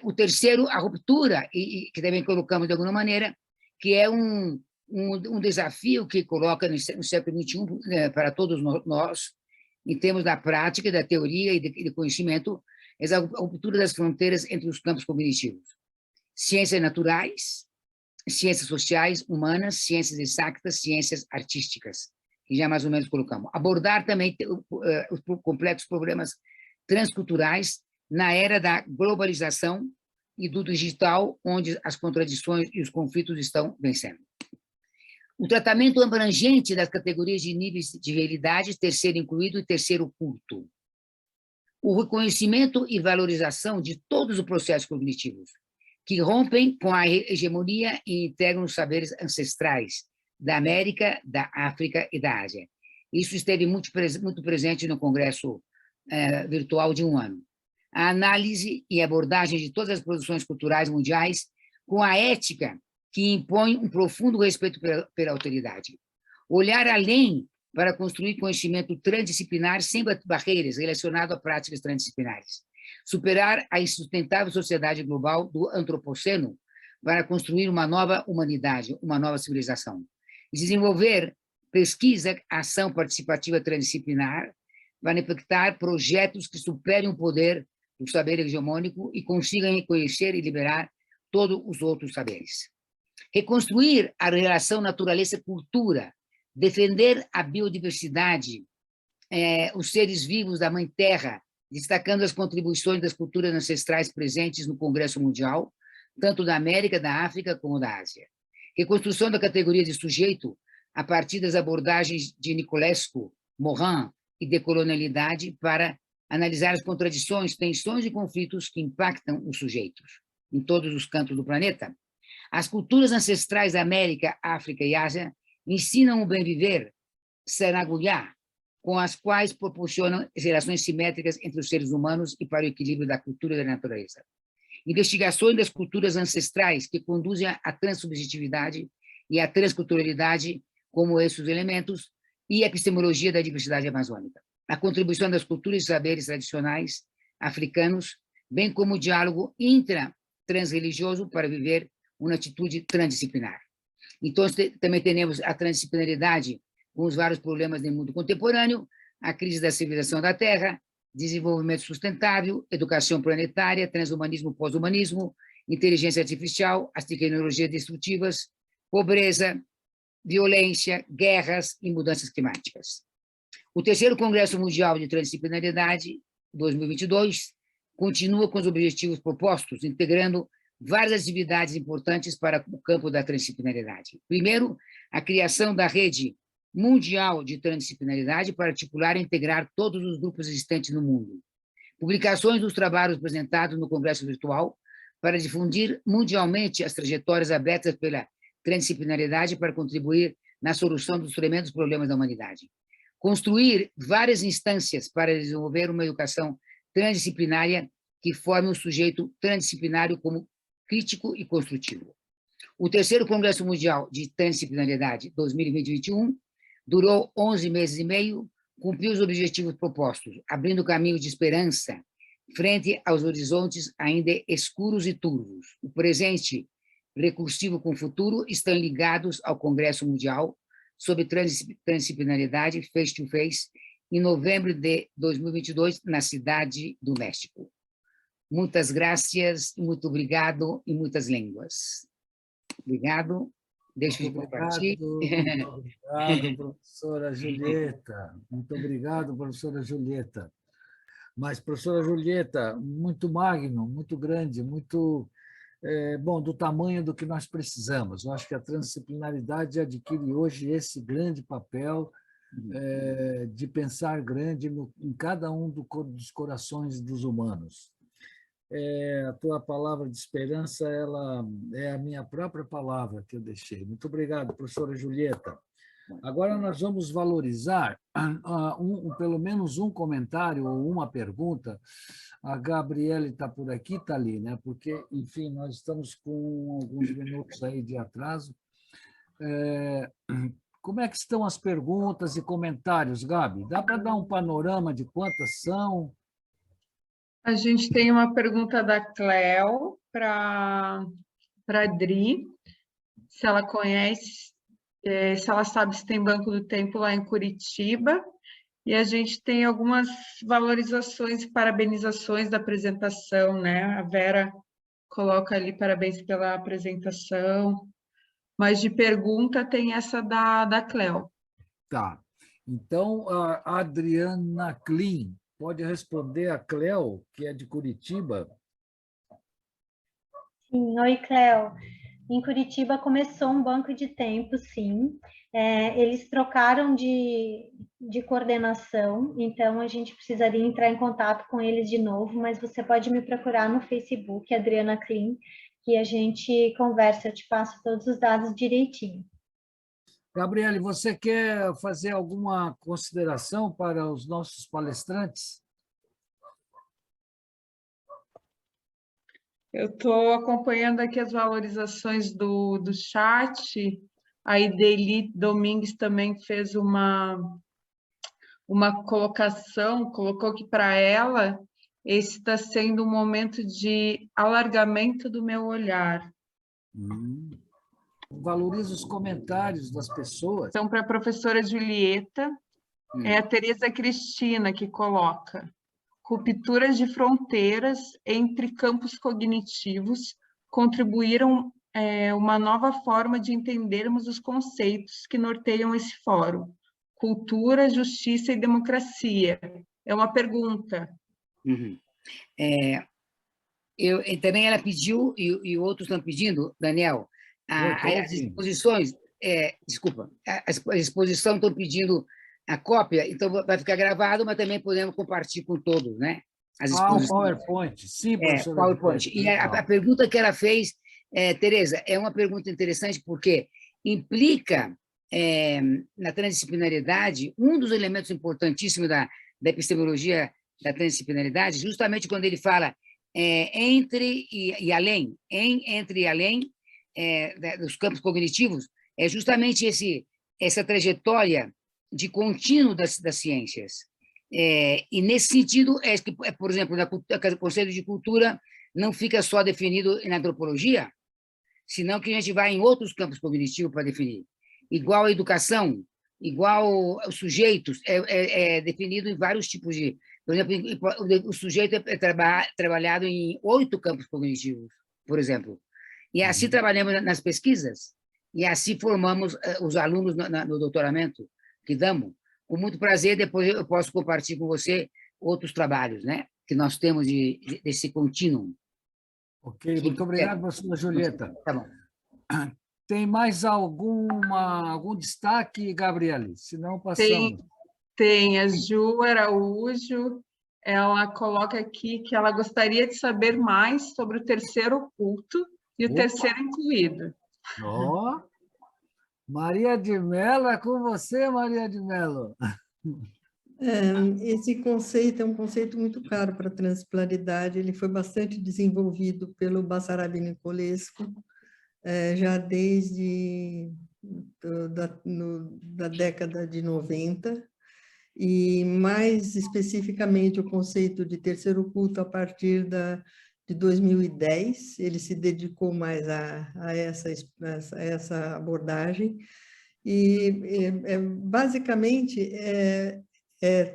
O terceiro, a ruptura, que também colocamos de alguma maneira, que é um desafio que coloca no século XXI para todos nós, em termos da prática, da teoria e de conhecimento, é a ruptura das fronteiras entre os campos cognitivos. Ciências naturais, ciências sociais, humanas, ciências exatas, ciências artísticas, que já mais ou menos colocamos. Abordar também os complexos problemas transculturais na era da globalização e do digital, onde as contradições e os conflitos estão vencendo. O tratamento abrangente das categorias de níveis de realidade, terceiro incluído e terceiro culto. O reconhecimento e valorização de todos os processos cognitivos, que rompem com a hegemonia e integram os saberes ancestrais da América, da África e da Ásia. Isso esteve muito presente no Congresso Virtual de um ano. A análise e abordagem de todas as produções culturais mundiais com a ética que impõe um profundo respeito pela autoridade. Olhar além para construir conhecimento transdisciplinar sem barreiras relacionado a práticas transdisciplinares. Superar a insustentável sociedade global do antropoceno para construir uma nova humanidade, uma nova civilização. Desenvolver pesquisa, ação participativa transdisciplinar para impactar projetos que superem o poder do saber hegemônico e consigam reconhecer e liberar todos os outros saberes. Reconstruir a relação natureza-cultura, defender a biodiversidade, os seres vivos da Mãe Terra, destacando as contribuições das culturas ancestrais presentes no Congresso Mundial, tanto da América, da África como da Ásia. Reconstrução da categoria de sujeito a partir das abordagens de Niculescu, Morin e decolonialidade para analisar as contradições, tensões e conflitos que impactam os sujeitos em todos os cantos do planeta. As culturas ancestrais da América, África e Ásia ensinam o bem viver, Sanagulhá, com as quais proporcionam relações simétricas entre os seres humanos e para o equilíbrio da cultura e da natureza. Investigações das culturas ancestrais que conduzem à transsubjetividade e à transculturalidade como esses elementos, e a epistemologia da diversidade amazônica. A contribuição das culturas e saberes tradicionais africanos, bem como o diálogo intra-transreligioso para viver uma atitude transdisciplinar. Então, também temos a transdisciplinaridade com os vários problemas do mundo contemporâneo, a crise da civilização da Terra, desenvolvimento sustentável, educação planetária, transhumanismo, pós-humanismo, inteligência artificial, as tecnologias destrutivas, pobreza, violência, guerras e mudanças climáticas. O terceiro Congresso Mundial de Transdisciplinaridade, 2022, continua com os objetivos propostos, integrando várias atividades importantes para o campo da transdisciplinaridade. Primeiro, a criação da Rede Mundial de Transdisciplinaridade para articular e integrar todos os grupos existentes no mundo. Publicações dos trabalhos apresentados no Congresso Virtual para difundir mundialmente as trajetórias abertas pela transdisciplinaridade para contribuir na solução dos tremendos problemas da humanidade. Construir várias instâncias para desenvolver uma educação transdisciplinária que forme um sujeito transdisciplinário como crítico e construtivo. O terceiro Congresso Mundial de Transdisciplinaridade 2021 durou 11 meses e meio, cumpriu os objetivos propostos, abrindo caminho de esperança frente aos horizontes ainda escuros e turvos. O presente recursivo com o futuro estão ligados ao Congresso Mundial sobre Transdisciplinaridade face-to-face em novembro de 2022 na Cidade do México. Muitas graças, muito obrigado e muitas línguas. Obrigado. Deixa eu compartilhar. Muito obrigado, professora Julieta. Muito obrigado, professora Julieta. Mas, professora Julieta, muito magno, muito grande, muito... bom, do tamanho do que nós precisamos. Eu acho que a transdisciplinaridade adquire hoje esse grande papel de pensar grande em cada um dos corações dos humanos. A tua palavra de esperança, ela é a minha própria palavra que eu deixei. Muito obrigado, professora Julieta. Agora nós vamos valorizar pelo menos um comentário ou uma pergunta. A Gabriele está por aqui, está ali, né? Porque, enfim, nós estamos com alguns minutos aí de atraso. Como é que estão as perguntas e comentários, Gabi? Dá para dar um panorama de quantas são? A gente tem uma pergunta da Cleo para a Adri, se ela conhece, se ela sabe se tem Banco do Tempo lá em Curitiba, e a gente tem algumas valorizações e parabenizações da apresentação, né? A Vera coloca ali parabéns pela apresentação, mas de pergunta tem essa da Cleo. Tá. Então, a Adriana Klein pode responder a Cleo, que é de Curitiba. Sim, oi, Cleo. Em Curitiba começou um banco de tempo, sim. Eles trocaram de coordenação, então a gente precisaria entrar em contato com eles de novo, mas você pode me procurar no Facebook, Adriana Klein, que a gente conversa, eu te passo todos os dados direitinho. Gabriele, você quer fazer alguma consideração para os nossos palestrantes? Eu estou acompanhando aqui as valorizações do chat. A Ideli Domingues também fez uma colocação, colocou que para ela esse está sendo um momento de alargamento do meu olhar. Valoriza os comentários das pessoas. Então, para a professora Julieta, é a Tereza Cristina que coloca: rupturas de fronteiras entre campos cognitivos contribuíram uma nova forma de entendermos os conceitos que norteiam esse fórum. Cultura, justiça e democracia. É uma pergunta. Uhum. Também ela pediu, e outros estão pedindo, Daniel, as exposições, desculpa, a exposição estão pedindo a cópia, então vai ficar gravado, mas também podemos compartilhar com todos, né? As exposições. O PowerPoint, sim, professora. PowerPoint. E a pergunta que ela fez, Tereza, é uma pergunta interessante porque implica, na transdisciplinaridade, um dos elementos importantíssimos da epistemologia da transdisciplinaridade, justamente quando ele fala entre e além, entre e além dos campos cognitivos, é justamente essa trajetória de contínuo das ciências. E, nesse sentido, por exemplo, o conceito de cultura não fica só definido na antropologia, senão que a gente vai em outros campos cognitivos para definir. Igual a educação, igual os sujeitos, é definido em vários tipos de... Por exemplo, o sujeito é trabalhado em 8 campos cognitivos, por exemplo. E assim trabalhamos nas pesquisas, e assim formamos os alunos no doutoramento que damos. Com muito prazer, depois eu posso compartilhar com você outros trabalhos, né, que nós temos desse contínuo. Ok, muito obrigado, professora Julieta. Tá bom. Tem mais algum destaque, Gabriele? Se não, passamos. Tem. A Ju Araújo, ela coloca aqui que ela gostaria de saber mais sobre o terceiro culto e o terceiro incluído. Maria de Mello, é com você, Maria de Mello. Esse conceito é um conceito muito caro para a transpluralidade, ele foi bastante desenvolvido pelo Basarab Nicolescu, já desde da década de 90, e mais especificamente o conceito de terceiro culto a partir de 2010, ele se dedicou mais a essa abordagem, e basicamente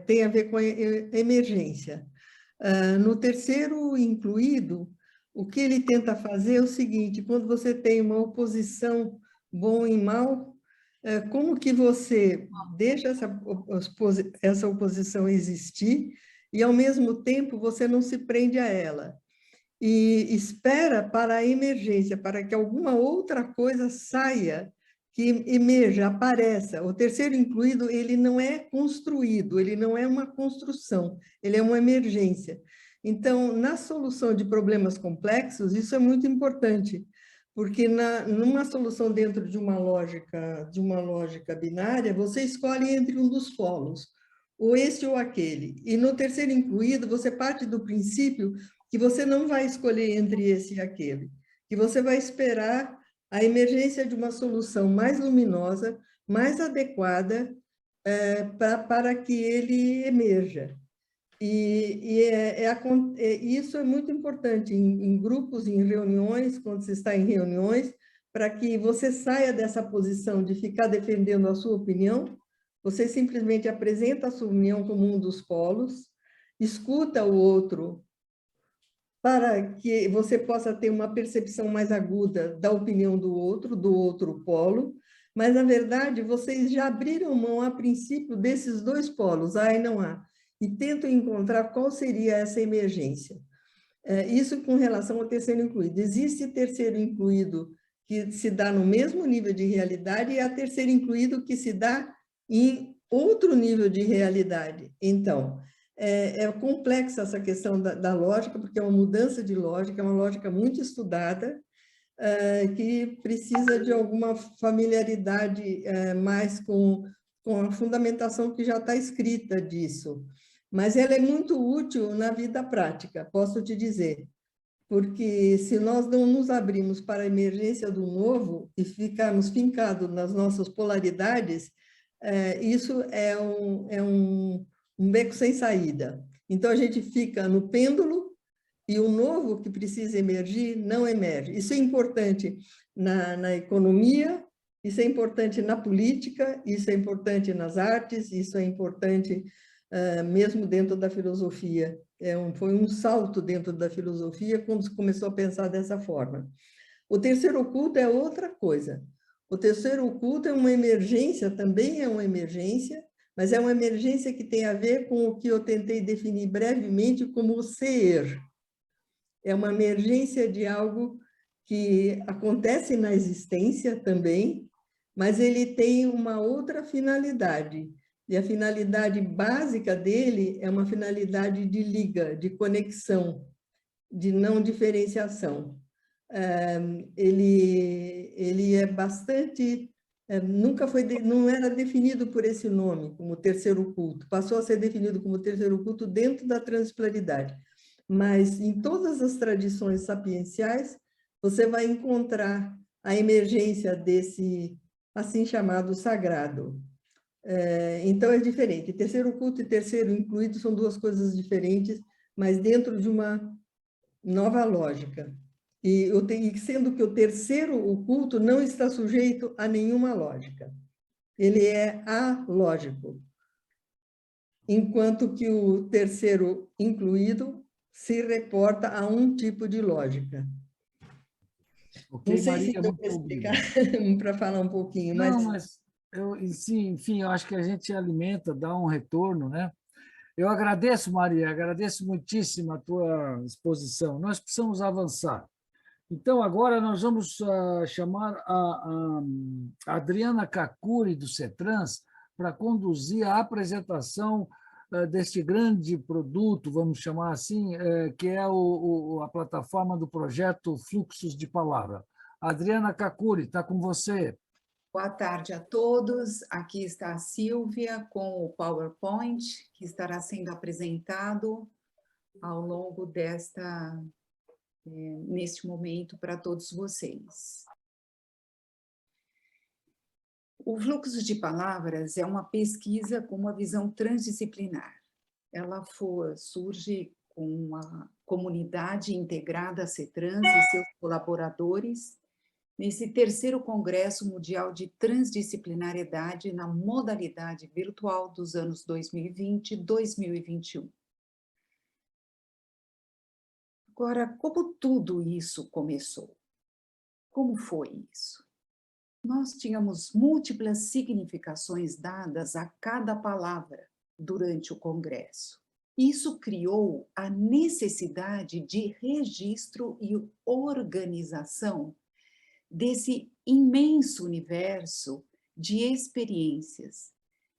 tem a ver com a emergência. No terceiro incluído, o que ele tenta fazer é o seguinte: quando você tem uma oposição bom e mal, como que você deixa essa oposição existir e, ao mesmo tempo, você não se prende a ela e espera para a emergência, para que alguma outra coisa saia, que emerja, apareça. O terceiro incluído, ele não é construído, ele não é uma construção, ele é uma emergência. Então, na solução de problemas complexos, isso é muito importante, porque numa solução dentro de uma lógica binária, você escolhe entre um dos polos, ou este ou aquele. E no terceiro incluído, você parte do princípio que você não vai escolher entre esse e aquele, que você vai esperar a emergência de uma solução mais luminosa, mais adequada para que ele emerja. Isso é muito importante em grupos, em reuniões, quando você está em reuniões, para que você saia dessa posição de ficar defendendo a sua opinião, você simplesmente apresenta a sua opinião como um dos polos, escuta o outro, para que você possa ter uma percepção mais aguda da opinião do outro polo, mas, na verdade, vocês já abriram mão, a princípio, desses dois polos, há e não há, e tentam encontrar qual seria essa emergência. Isso com relação ao terceiro incluído. Existe terceiro incluído que se dá no mesmo nível de realidade e há terceiro incluído que se dá em outro nível de realidade. Então, é complexa essa questão da lógica, porque é uma mudança de lógica, é uma lógica muito estudada, que precisa de alguma familiaridade mais com a fundamentação que já está escrita disso. Mas ela é muito útil na vida prática, posso te dizer, porque se nós não nos abrimos para a emergência do novo e ficarmos fincados nas nossas polaridades, isso é um beco sem saída. Então, a gente fica no pêndulo e o novo que precisa emergir não emerge. Isso é importante na economia, isso é importante na política, isso é importante nas artes, isso é importante mesmo dentro da filosofia. Foi um salto dentro da filosofia quando se começou a pensar dessa forma. O terceiro culto é outra coisa. O terceiro culto é uma emergência, também é uma emergência, mas é uma emergência que tem a ver com o que eu tentei definir brevemente como o ser. É uma emergência de algo que acontece na existência também, mas ele tem uma outra finalidade. E a finalidade básica dele é uma finalidade de liga, de conexão, de não diferenciação. Ele é bastante... não era definido por esse nome, como terceiro culto. Passou a ser definido como terceiro culto dentro da transpluralidade. Mas em todas as tradições sapienciais, você vai encontrar a emergência desse assim chamado sagrado. Então é diferente. Terceiro culto e terceiro incluído são duas coisas diferentes, mas dentro de uma nova lógica. E sendo que o terceiro, o culto, não está sujeito a nenhuma lógica. Ele é alógico. Enquanto que o terceiro incluído se reporta a um tipo de lógica. Ok, Não sei Maria, se deu muito para explicar, obrigado. para falar um pouquinho, Não, mas sim, enfim, eu acho que a gente alimenta, dá um retorno, né? Eu agradeço, Maria, agradeço muitíssimo a tua exposição. Nós precisamos avançar. Então, agora nós vamos chamar a Adriana Kakuri, do CETRANS, para conduzir a apresentação deste grande produto, vamos chamar assim, que é a plataforma do projeto Fluxos de Palavra. Adriana Kakuri, está com você. Boa tarde a todos. Aqui está a Sílvia com o PowerPoint, que estará sendo apresentado ao longo neste momento para todos vocês. O Fluxo de Palavras é uma pesquisa com uma visão transdisciplinar. Ela surge com a comunidade integrada CETRANS e seus colaboradores nesse terceiro Congresso Mundial de Transdisciplinariedade na modalidade virtual dos anos 2020 e 2021. Agora, como tudo isso começou? Como foi isso? Nós tínhamos múltiplas significações dadas a cada palavra durante o Congresso. Isso criou a necessidade de registro e organização desse imenso universo de experiências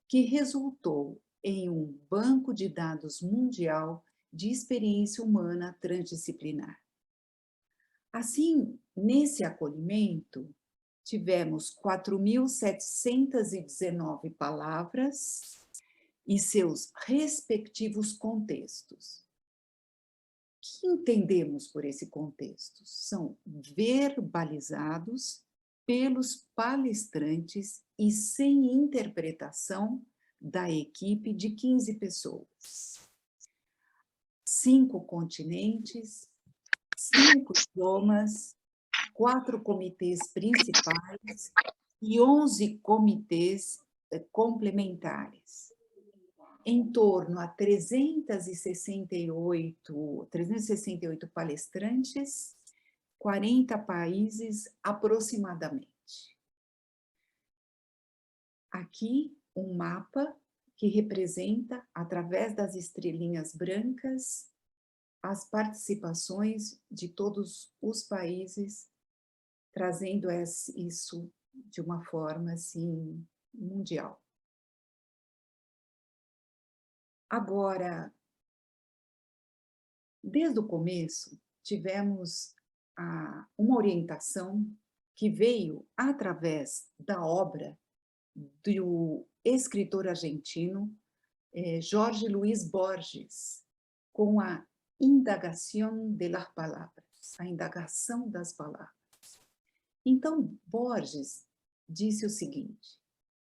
que resultou em um banco de dados mundial de experiência humana transdisciplinar. Assim, nesse acolhimento, tivemos 4.719 palavras e seus respectivos contextos. O que entendemos por esse contexto? São verbalizados pelos palestrantes e sem interpretação da equipe de 15 pessoas. 5 continentes, 5 idiomas, 4 comitês principais e 11 comitês complementares. Em torno a 368 palestrantes, 40 países aproximadamente. Aqui um mapa que representa, através das estrelinhas brancas, as participações de todos os países, trazendo isso de uma forma assim, mundial. Agora, desde o começo, tivemos uma orientação que veio através da obra do escritor argentino Jorge Luis Borges, com a indagação de las palavras, a indagação das palavras. Então, Borges disse o seguinte: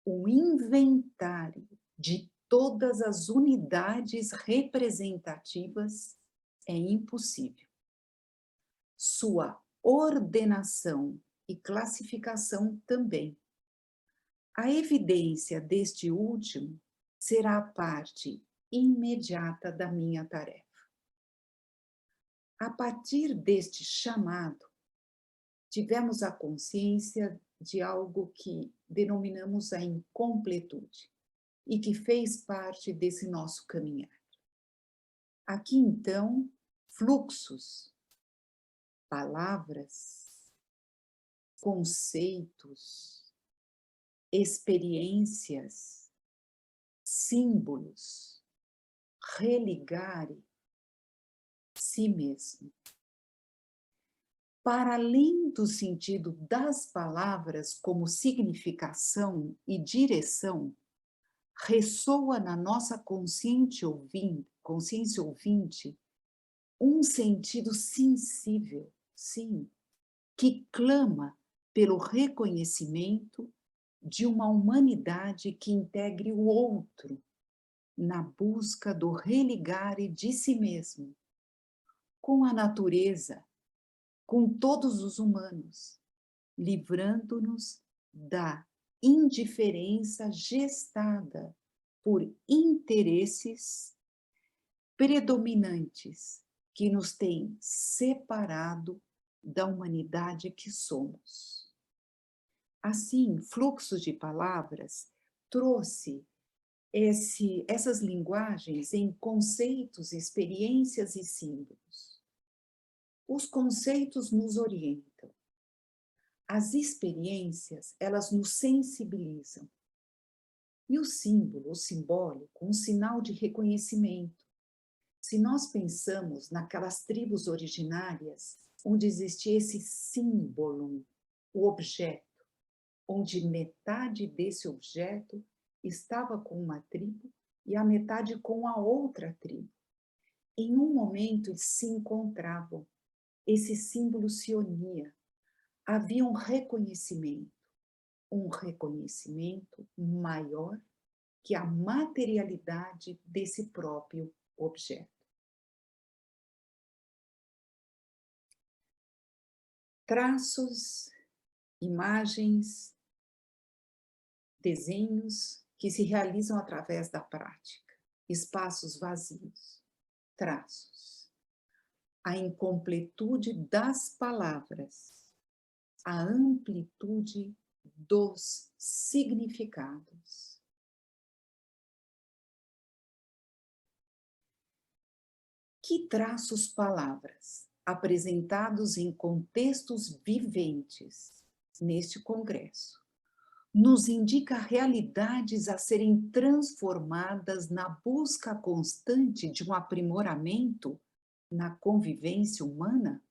o inventário de todas as unidades representativas é impossível. Sua ordenação e classificação também. A evidência deste último será a parte imediata da minha tarefa. A partir deste chamado, tivemos a consciência de algo que denominamos a incompletude e que fez parte desse nosso caminhar. Aqui, então, fluxos, palavras, conceitos, experiências, símbolos, religare si mesmo. Para além do sentido das palavras como significação e direção, ressoa na nossa consciência ouvinte um sentido sensível, sim, que clama pelo reconhecimento de uma humanidade que integre o outro na busca do religare de si mesmo, com a natureza, com todos os humanos, livrando-nos da indiferença gestada por interesses predominantes que nos têm separado da humanidade que somos. Assim, Fluxos de Palavras trouxe essas linguagens em conceitos, experiências e símbolos. Os conceitos nos orientam. As experiências, elas nos sensibilizam. E o símbolo, o simbólico, um sinal de reconhecimento. Se nós pensamos naquelas tribos originárias, onde existia esse símbolo, o objeto, onde metade desse objeto estava com uma tribo e a metade com a outra tribo. Em um momento eles se encontravam, esse símbolo se unia, havia um reconhecimento maior que a materialidade desse próprio objeto. Traços, imagens, desenhos que se realizam através da prática, espaços vazios, traços, a incompletude das palavras, a amplitude dos significados. Que traços palavras, apresentados em contextos viventes neste congresso, nos indica realidades a serem transformadas na busca constante de um aprimoramento na convivência humana?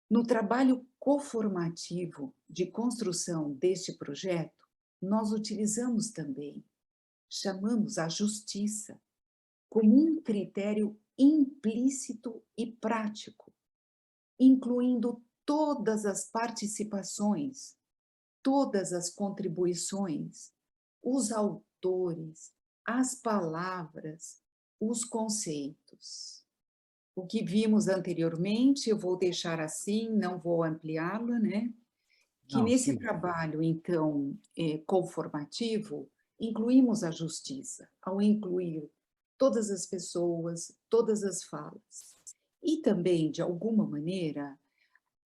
No trabalho coformativo de construção deste projeto, nós utilizamos também, chamamos a justiça como um critério implícito e prático, incluindo todas as participações, todas as contribuições, os autores, as palavras, os conceitos. O que vimos anteriormente, eu vou deixar assim, não vou ampliá-lo, né? Que Não, nesse sim. trabalho, então, conformativo, incluímos a justiça, ao incluir todas as pessoas, todas as falas. E também, de alguma maneira,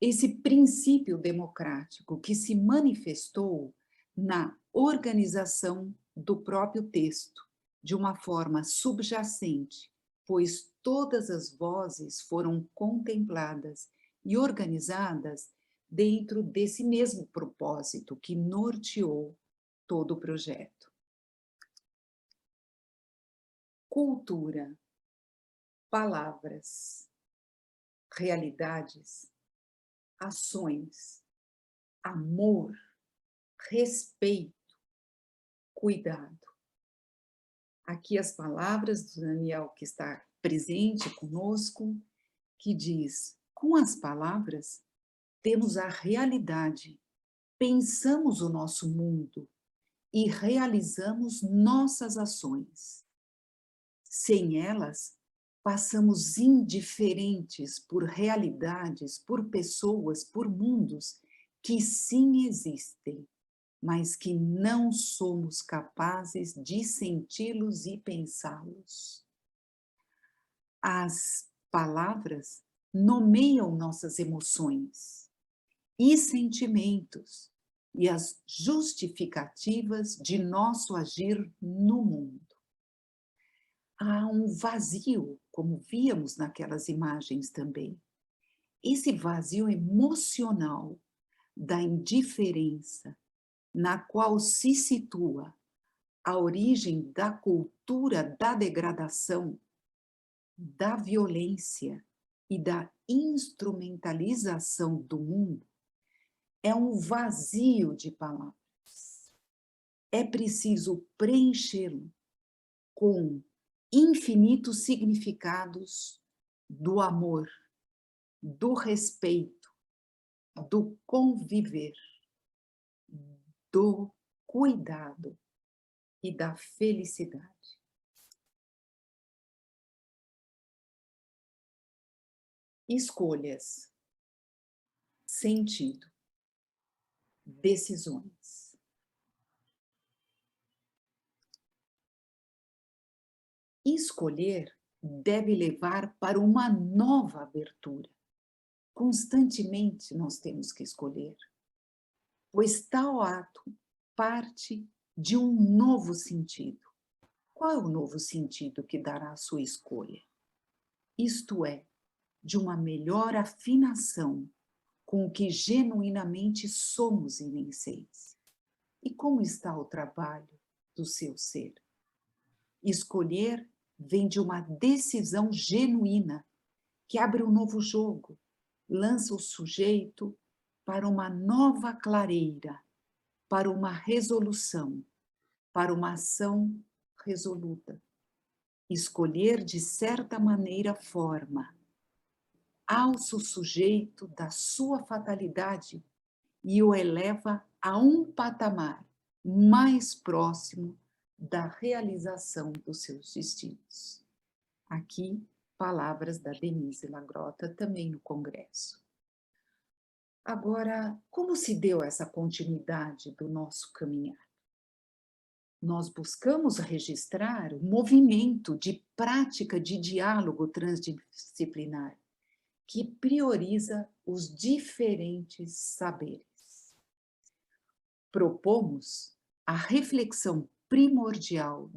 esse princípio democrático que se manifestou na organização do próprio texto, de uma forma subjacente, pois todas as vozes foram contempladas e organizadas dentro desse mesmo propósito que norteou todo o projeto. Cultura, palavras, realidades, ações, amor, respeito, cuidado. Aqui as palavras do Daniel, que está presente conosco, que diz: com as palavras, temos a realidade, pensamos o nosso mundo e realizamos nossas ações. Sem elas, passamos indiferentes por realidades, por pessoas, por mundos que sim existem, mas que não somos capazes de senti-los e pensá-los. As palavras nomeiam nossas emoções e sentimentos e as justificativas de nosso agir no mundo. Há um vazio, como víamos naquelas imagens também. Esse vazio emocional da indiferença, na qual se situa a origem da cultura da degradação, da violência e da instrumentalização do mundo, é um vazio de palavras. É preciso preenchê-lo com infinitos significados do amor, do respeito, do conviver, do cuidado e da felicidade. Escolhas, sentido, decisões. Escolher deve levar para uma nova abertura. Constantemente nós temos que escolher, pois tal ato parte de um novo sentido. Qual é o novo sentido que dará a sua escolha? Isto é, de uma melhor afinação com o que genuinamente somos em essência. E como está o trabalho do seu ser? Escolher vem de uma decisão genuína, que abre um novo jogo, lança o sujeito para uma nova clareira, para uma resolução, para uma ação resoluta. Escolher, de certa maneira, forma, alça o sujeito da sua fatalidade e o eleva a um patamar mais próximo da realização dos seus destinos. Aqui, palavras da Denise Lagrota, também no Congresso. Agora, como se deu essa continuidade do nosso caminhar? Nós buscamos registrar o movimento de prática de diálogo transdisciplinar, que prioriza os diferentes saberes. Propomos a reflexão primordial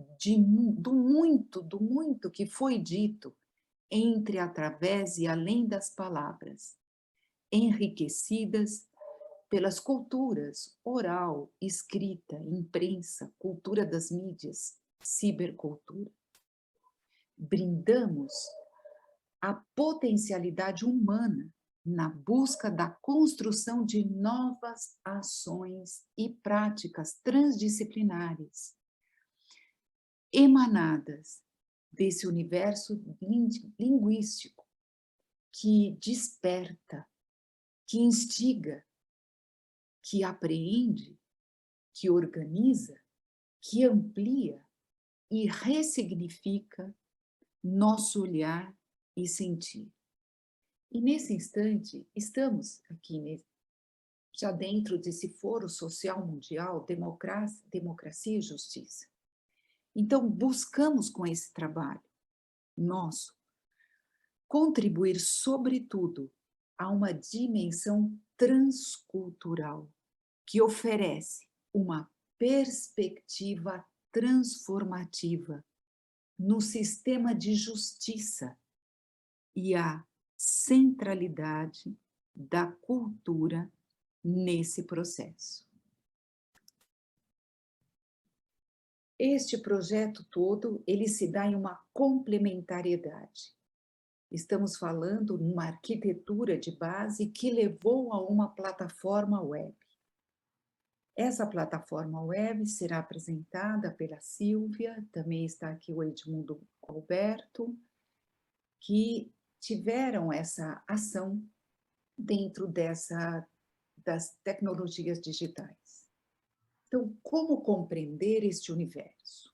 do muito que foi dito entre, através e além das palavras, enriquecidas pelas culturas oral, escrita, imprensa, cultura das mídias, cibercultura. Brindamos a potencialidade humana na busca da construção de novas ações e práticas transdisciplinares, emanadas desse universo linguístico que desperta, que instiga, que apreende, que organiza, que amplia e ressignifica nosso olhar e sentir. E nesse instante, estamos aqui já dentro desse foro social mundial, democracia e justiça. Então, buscamos com esse trabalho nosso contribuir, sobretudo, a uma dimensão transcultural que oferece uma perspectiva transformativa no sistema de justiça e a centralidade da cultura nesse processo. Este projeto todo, ele se dá em uma complementariedade. Estamos falando numa arquitetura de base que levou a uma plataforma web. Essa plataforma web será apresentada pela Silvia, também está aqui o Edmundo Alberto, que tiveram essa ação dentro das tecnologias digitais. Então, como compreender este universo?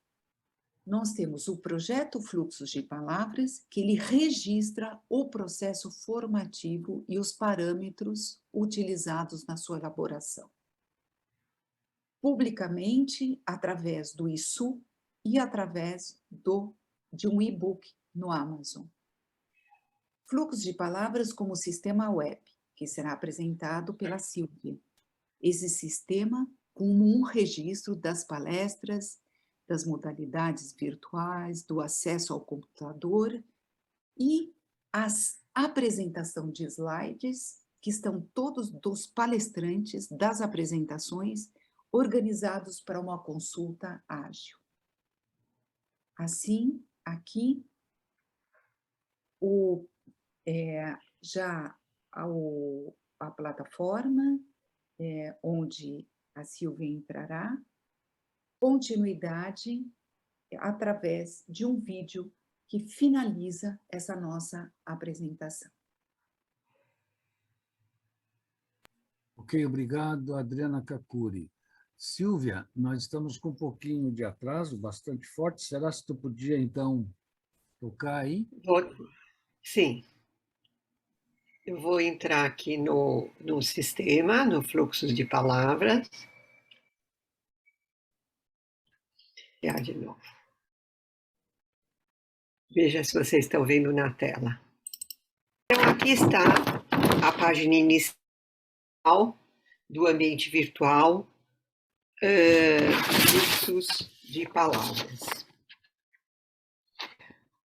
Nós temos o projeto Fluxos de Palavras, que ele registra o processo formativo e os parâmetros utilizados na sua elaboração. Publicamente, através do ISU e através de um e-book no Amazon. Fluxo de palavras como sistema web, que será apresentado pela Silvia. Esse sistema como um registro das palestras, das modalidades virtuais, do acesso ao computador e a apresentação de slides, que estão todos dos palestrantes das apresentações organizados para uma consulta ágil. Assim, aqui, a plataforma, onde a Silvia entrará, continuidade através de um vídeo que finaliza essa nossa apresentação. Ok, obrigado, Adriana Kakuri. Silvia, nós estamos com um pouquinho de atraso, bastante forte. Será que tu podia, então, tocar aí? Sim. Eu vou entrar aqui no sistema, no fluxo de palavras. Vou de novo. Veja se vocês estão vendo na tela. Então, aqui está a página inicial do ambiente virtual, fluxos de palavras.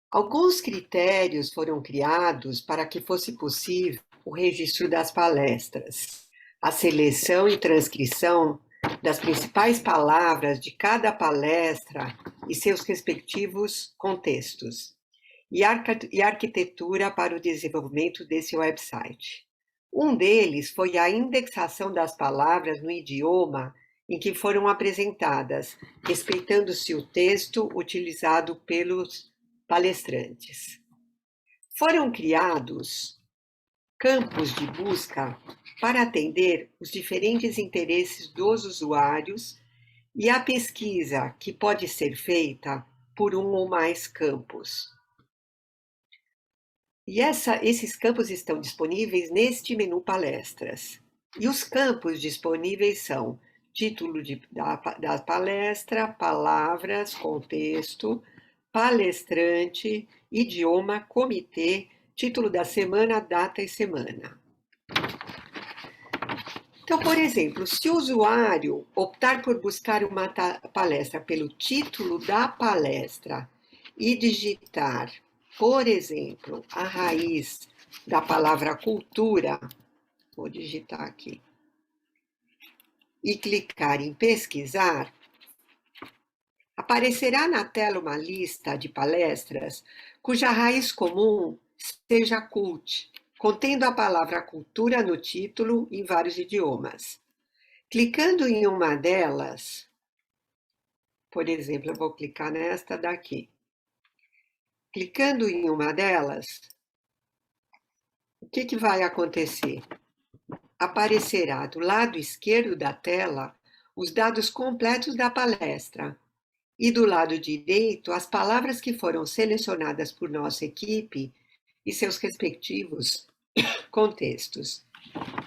Alguns critérios foram criados para que fosse possível o registro das palestras, a seleção e transcrição das principais palavras de cada palestra e seus respectivos contextos, e arquitetura para o desenvolvimento desse website. Um deles foi a indexação das palavras no idioma em que foram apresentadas, respeitando-se o texto utilizado pelos palestrantes. Foram criados campos de busca para atender os diferentes interesses dos usuários e a pesquisa que pode ser feita por um ou mais campos. E esses campos estão disponíveis neste menu Palestras. E os campos disponíveis são título da palestra, palavras, contexto, palestrante, idioma, comitê, título da semana, data e semana. Então, por exemplo, se o usuário optar por buscar uma palestra pelo título da palestra e digitar, por exemplo, a raiz da palavra cultura, vou digitar aqui, e clicar em pesquisar, aparecerá na tela uma lista de palestras cuja raiz comum seja cult, contendo a palavra cultura no título em vários idiomas. Clicando em uma delas, por exemplo, eu vou clicar nesta daqui. Clicando em uma delas, o que vai acontecer? Aparecerá do lado esquerdo da tela os dados completos da palestra e do lado direito as palavras que foram selecionadas por nossa equipe e seus respectivos contextos.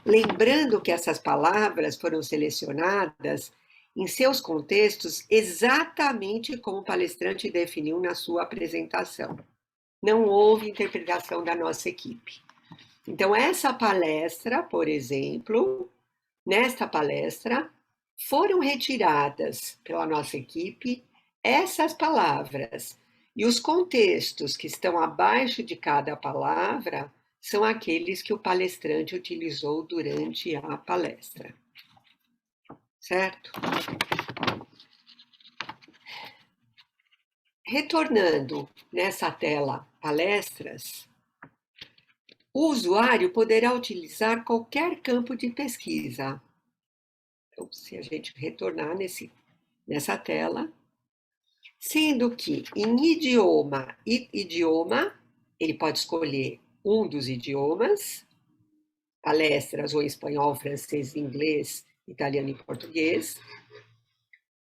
Lembrando que essas palavras foram selecionadas em seus contextos exatamente como o palestrante definiu na sua apresentação. Não houve interpretação da nossa equipe. Então, essa palestra, por exemplo, nesta palestra, foram retiradas pela nossa equipe essas palavras. E os contextos que estão abaixo de cada palavra são aqueles que o palestrante utilizou durante a palestra. Certo? Retornando nessa tela palestras, o usuário poderá utilizar qualquer campo de pesquisa. Então, se a gente retornar nessa tela, sendo que em idioma e idioma, ele pode escolher um dos idiomas, palestras ou espanhol, francês, inglês, italiano e português.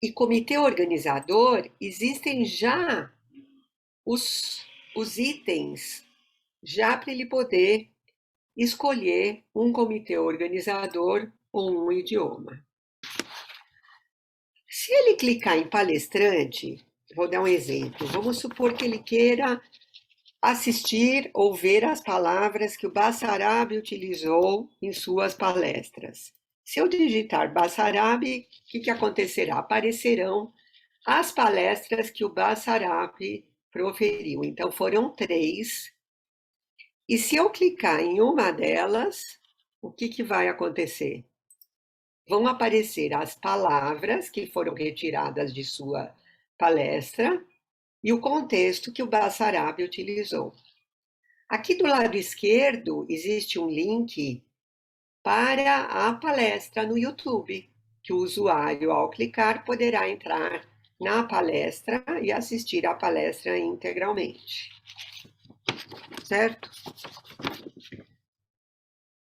E comitê organizador, existem já os itens, já para ele poder escolher um comitê organizador ou um idioma. Se ele clicar em palestrante, vou dar um exemplo, vamos supor que ele queira assistir ou ver as palavras que o Basarabi utilizou em suas palestras. Se eu digitar Basarabi, o que acontecerá? Aparecerão as palestras que o Basarabi proferiu. Então, foram 3. E se eu clicar em uma delas, o que vai acontecer? Vão aparecer as palavras que foram retiradas de sua palestra e o contexto que o Basarabi utilizou. Aqui do lado esquerdo existe um link para a palestra no YouTube, que o usuário, ao clicar, poderá entrar na palestra e assistir à palestra integralmente. Certo?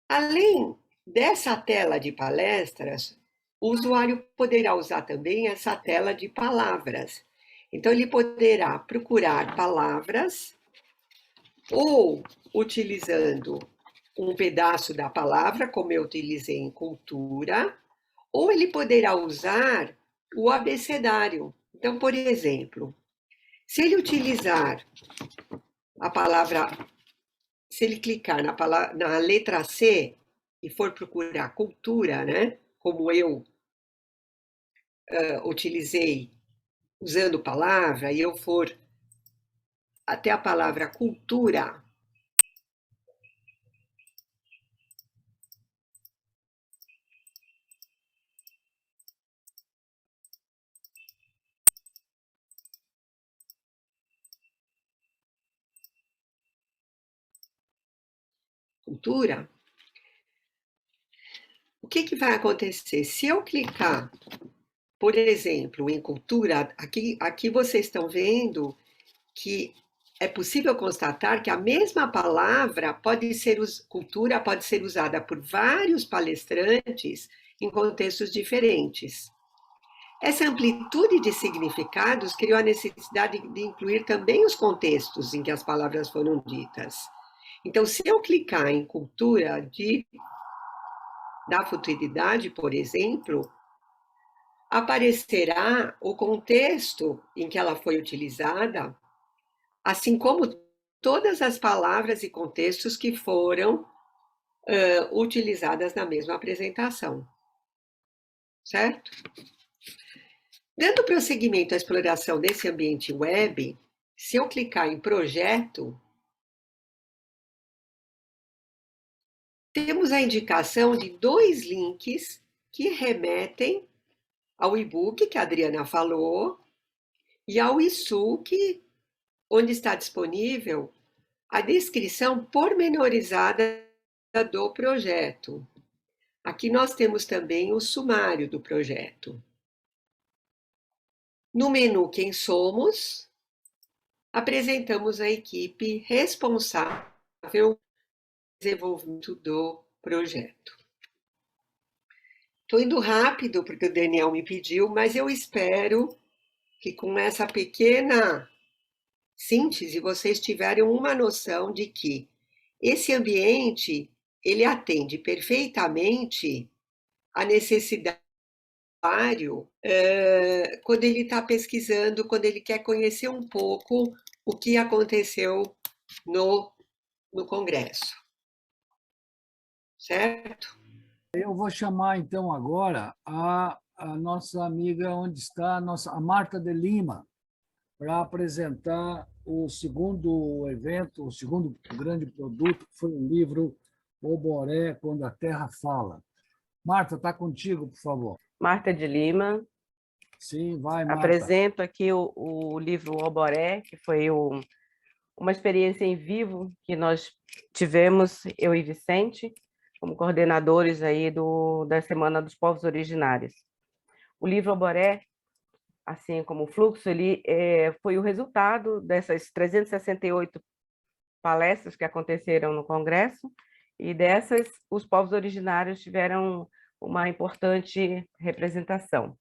Além dessa tela de palestras, o usuário poderá usar também essa tela de palavras. Então, ele poderá procurar palavras ou utilizando um pedaço da palavra, como eu utilizei em cultura, ou ele poderá usar o abecedário. Então, por exemplo, se ele utilizar a palavra, se ele clicar na letra C e for procurar cultura, né, como eu utilizei usando palavra, e eu for até a palavra cultura, o que vai acontecer? Se eu clicar, por exemplo, em cultura, aqui vocês estão vendo que é possível constatar que a mesma palavra cultura pode ser usada por vários palestrantes em contextos diferentes. Essa amplitude de significados criou a necessidade de incluir também os contextos em que as palavras foram ditas. Então, se eu clicar em cultura da futuridade, por exemplo, aparecerá o contexto em que ela foi utilizada, assim como todas as palavras e contextos que foram utilizadas na mesma apresentação. Certo? Dando prosseguimento à exploração desse ambiente web, se eu clicar em projeto, temos a indicação de 2 links que remetem ao e-book que a Adriana falou e ao e-book, onde está disponível a descrição pormenorizada do projeto. Aqui nós temos também o sumário do projeto. No menu Quem Somos, apresentamos a equipe responsável pelo desenvolvimento do projeto. Estou indo rápido, porque o Daniel me pediu, mas eu espero que com essa pequena síntese vocês tiverem uma noção de que esse ambiente ele atende perfeitamente à necessidade quando ele está pesquisando, quando ele quer conhecer um pouco o que aconteceu no Congresso. Certo? Eu vou chamar, então, agora a nossa amiga, onde está, a Marta de Lima, para apresentar o segundo evento, o segundo grande produto, que foi o livro Oboré, Quando a Terra Fala. Marta, está contigo, por favor. Marta de Lima. Sim, vai, Marta. Apresento aqui o livro Oboré, que foi uma experiência em vivo que nós tivemos, eu e Vicente, como coordenadores aí da Semana dos Povos Originários. O livro Oboré, assim como o Fluxo, ele foi o resultado dessas 368 palestras que aconteceram no Congresso, e dessas, os povos originários tiveram uma importante representação.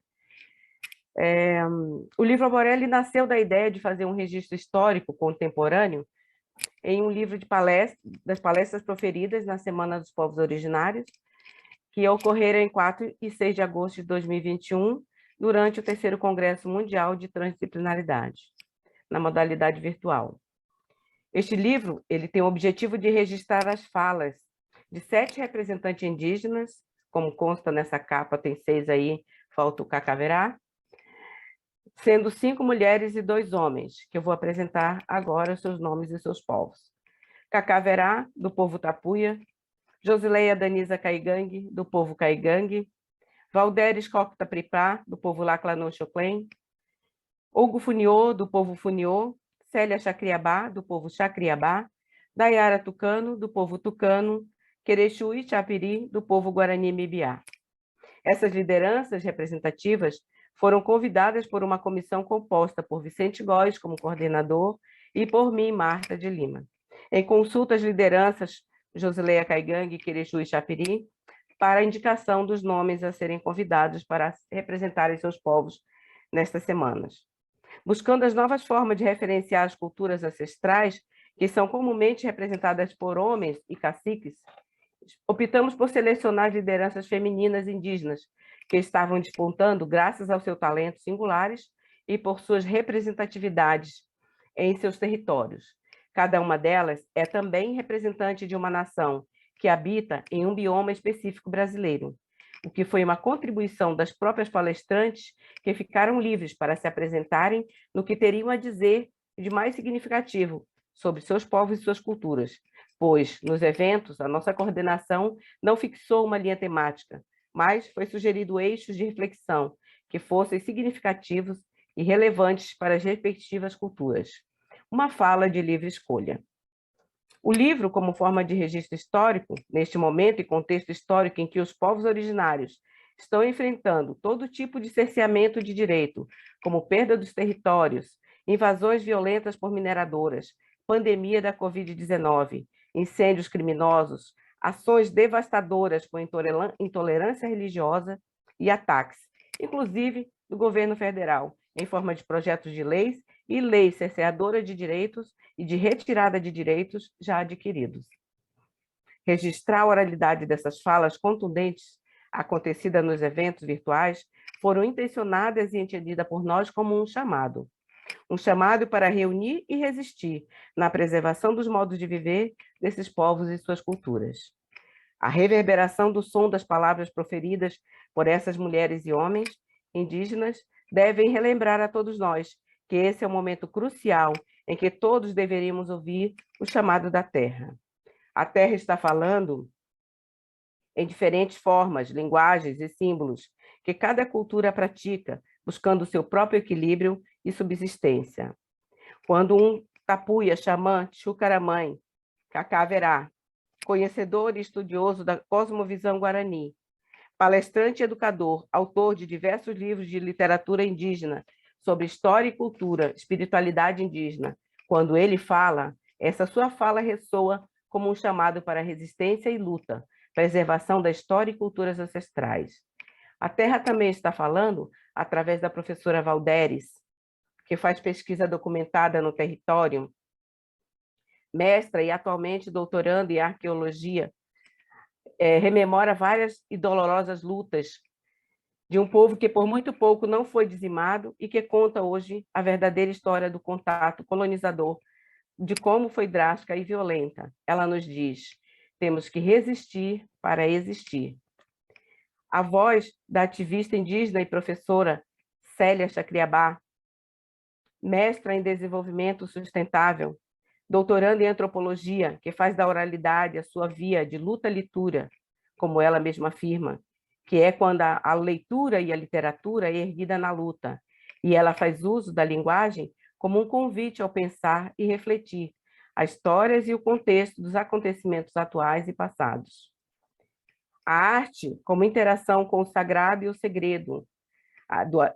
O livro Oboré nasceu da ideia de fazer um registro histórico contemporâneo em um livro das palestras proferidas na Semana dos Povos Originários, que ocorreram em 4 e 6 de agosto de 2021, durante o 3º Congresso Mundial de Transdisciplinaridade, na modalidade virtual. Este livro ele tem o objetivo de registrar as falas de 7 representantes indígenas, como consta nessa capa, tem 6 aí, falta o Cacaverá, sendo 5 mulheres e 2 homens, que eu vou apresentar agora os seus nomes e seus povos. Cacaverá, do povo Tapuia, Josileia Danisa Caigangue, do povo Caigangue, Valderes Cocta Pripá, do povo Laclanô Choclen, Hugo Funiô, do povo Funiô, Célia Chacriabá, do povo Chacriabá, Dayara Tucano, do povo Tucano, Querexu Chapiri, do povo Guarani Mibiá. Essas lideranças representativas foram convidadas por uma comissão composta por Vicente Góes como coordenador e por mim, Marta de Lima. Em consulta às lideranças Josileia Caigangue, Querexu e Chapiri, para a indicação dos nomes a serem convidados para representarem seus povos nestas semanas. Buscando as novas formas de referenciar as culturas ancestrais, que são comumente representadas por homens e caciques, optamos por selecionar lideranças femininas indígenas, que estavam despontando graças ao seu talento singulares e por suas representatividades em seus territórios. Cada uma delas é também representante de uma nação que habita em um bioma específico brasileiro, o que foi uma contribuição das próprias palestrantes que ficaram livres para se apresentarem no que teriam a dizer de mais significativo sobre seus povos e suas culturas, pois, nos eventos, a nossa coordenação não fixou uma linha temática, mas foi sugerido eixos de reflexão que fossem significativos e relevantes para as respectivas culturas. Uma fala de livre escolha. O livro, como forma de registro histórico, neste momento e contexto histórico em que os povos originários estão enfrentando todo tipo de cerceamento de direito, como perda dos territórios, invasões violentas por mineradoras, pandemia da Covid-19, incêndios criminosos, ações devastadoras por intolerância religiosa e ataques, inclusive do governo federal, em forma de projetos de leis e leis cerceadoras de direitos e de retirada de direitos já adquiridos. Registrar a oralidade dessas falas contundentes acontecidas nos eventos virtuais foram intencionadas e entendidas por nós como um chamado para reunir e resistir na preservação dos modos de viver desses povos e suas culturas. A reverberação do som das palavras proferidas por essas mulheres e homens indígenas devem relembrar a todos nós que esse é um momento crucial em que todos deveríamos ouvir o chamado da Terra. A Terra está falando em diferentes formas, linguagens e símbolos que cada cultura pratica, buscando o seu próprio equilíbrio e subsistência. Quando um tapuia, xamã, chucaramãe, cacaverá, conhecedor e estudioso da cosmovisão guarani, palestrante e educador, autor de diversos livros de literatura indígena sobre história e cultura, espiritualidade indígena, quando ele fala, essa sua fala ressoa como um chamado para resistência e luta, preservação da história e culturas ancestrais. A Terra também está falando através da professora Valderes, que faz pesquisa documentada no território, mestra e atualmente doutoranda em arqueologia, rememora várias e dolorosas lutas de um povo que por muito pouco não foi dizimado e que conta hoje a verdadeira história do contato colonizador, de como foi drástica e violenta. Ela nos diz, temos que resistir para existir. A voz da ativista indígena e professora Célia Chacriabá, mestra em desenvolvimento sustentável, doutoranda em antropologia, que faz da oralidade a sua via de luta-litura, como ela mesma afirma, que é quando a leitura e a literatura é erguida na luta, e ela faz uso da linguagem como um convite ao pensar e refletir as histórias e o contexto dos acontecimentos atuais e passados. A arte como interação com o sagrado e o segredo,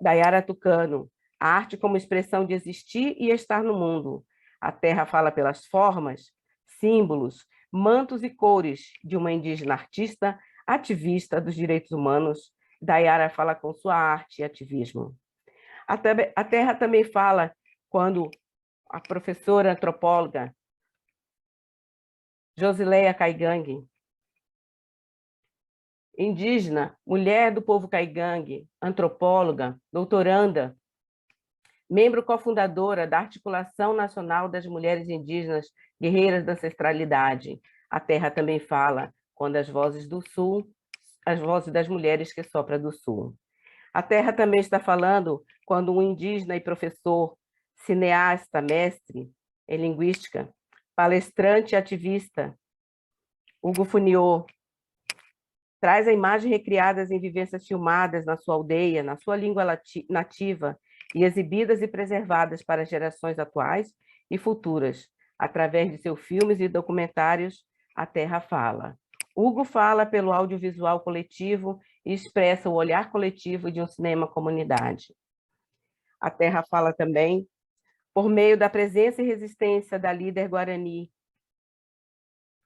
Dayara Tucano, a arte como expressão de existir e estar no mundo. A terra fala pelas formas, símbolos, mantos e cores de uma indígena artista, ativista dos direitos humanos. Dayara fala com sua arte e ativismo. A terra também fala quando a professora antropóloga Josileia Caigangue, indígena, mulher do povo Caigangue, antropóloga, doutoranda membro cofundadora da Articulação Nacional das Mulheres Indígenas Guerreiras da Ancestralidade. A terra também fala, quando as vozes do Sul, as vozes das mulheres que sopram do Sul. A terra também está falando quando um indígena e professor, cineasta, mestre em linguística, palestrante e ativista, Hugo Funiô, traz a imagem recriadas em vivências filmadas na sua aldeia, na sua língua nativa, e exibidas e preservadas para gerações atuais e futuras, através de seus filmes e documentários, A Terra Fala. Hugo fala pelo audiovisual coletivo e expressa o olhar coletivo de um cinema comunidade. A Terra Fala também por meio da presença e resistência da líder Guarani,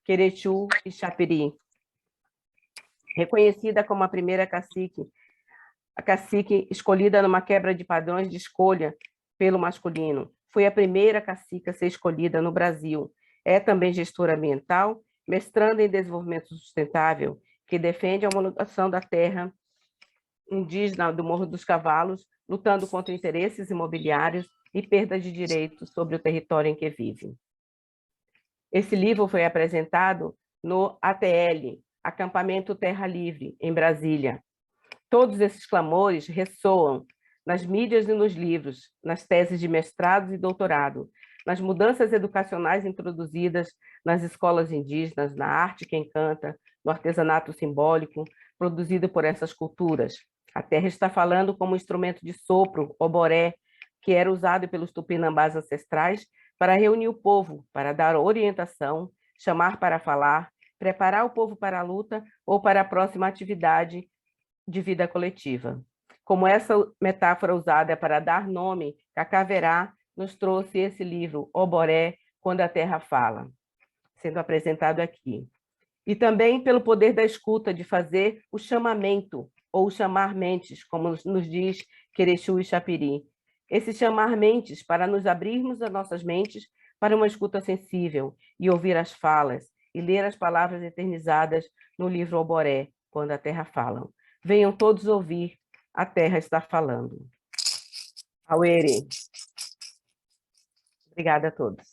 Querechu e Chapiri, reconhecida como a primeira cacique, a cacique escolhida numa quebra de padrões de escolha pelo masculino. Foi a primeira cacique a ser escolhida no Brasil. É também gestora ambiental, mestranda em desenvolvimento sustentável, que defende a homologação da terra indígena do Morro dos Cavalos, lutando contra interesses imobiliários e perda de direitos sobre o território em que vive. Esse livro foi apresentado no ATL, Acampamento Terra Livre, em Brasília. Todos esses clamores ressoam nas mídias e nos livros, nas teses de mestrado e doutorado, nas mudanças educacionais introduzidas nas escolas indígenas, na arte que encanta, no artesanato simbólico produzido por essas culturas. A terra está falando como instrumento de sopro, oboré, que era usado pelos tupinambás ancestrais para reunir o povo, para dar orientação, chamar para falar, preparar o povo para a luta ou para a próxima atividade de vida coletiva. Como essa metáfora usada para dar nome, Cacaverá nos trouxe esse livro, Oboré, Quando a Terra Fala, sendo apresentado aqui. E também pelo poder da escuta, de fazer o chamamento, ou chamar mentes, como nos diz Querechu e Chapiri. Esse chamar mentes para nos abrirmos as nossas mentes para uma escuta sensível e ouvir as falas e ler as palavras eternizadas no livro Oboré, Quando a Terra Fala. Venham todos ouvir, a terra está falando. Auere. Obrigada a todos.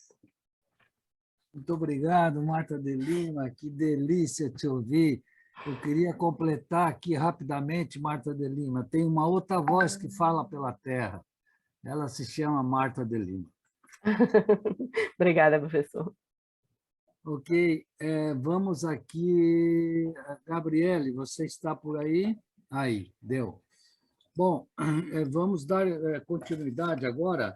Muito obrigado, Marta de Lima, que delícia te ouvir. Eu queria completar aqui rapidamente, Marta de Lima. Tem uma outra voz que fala pela terra. Ela se chama Marta de Lima. Obrigada, professor. Ok, vamos aqui. Gabriele, você está por aí? Aí, deu. Bom, vamos dar continuidade agora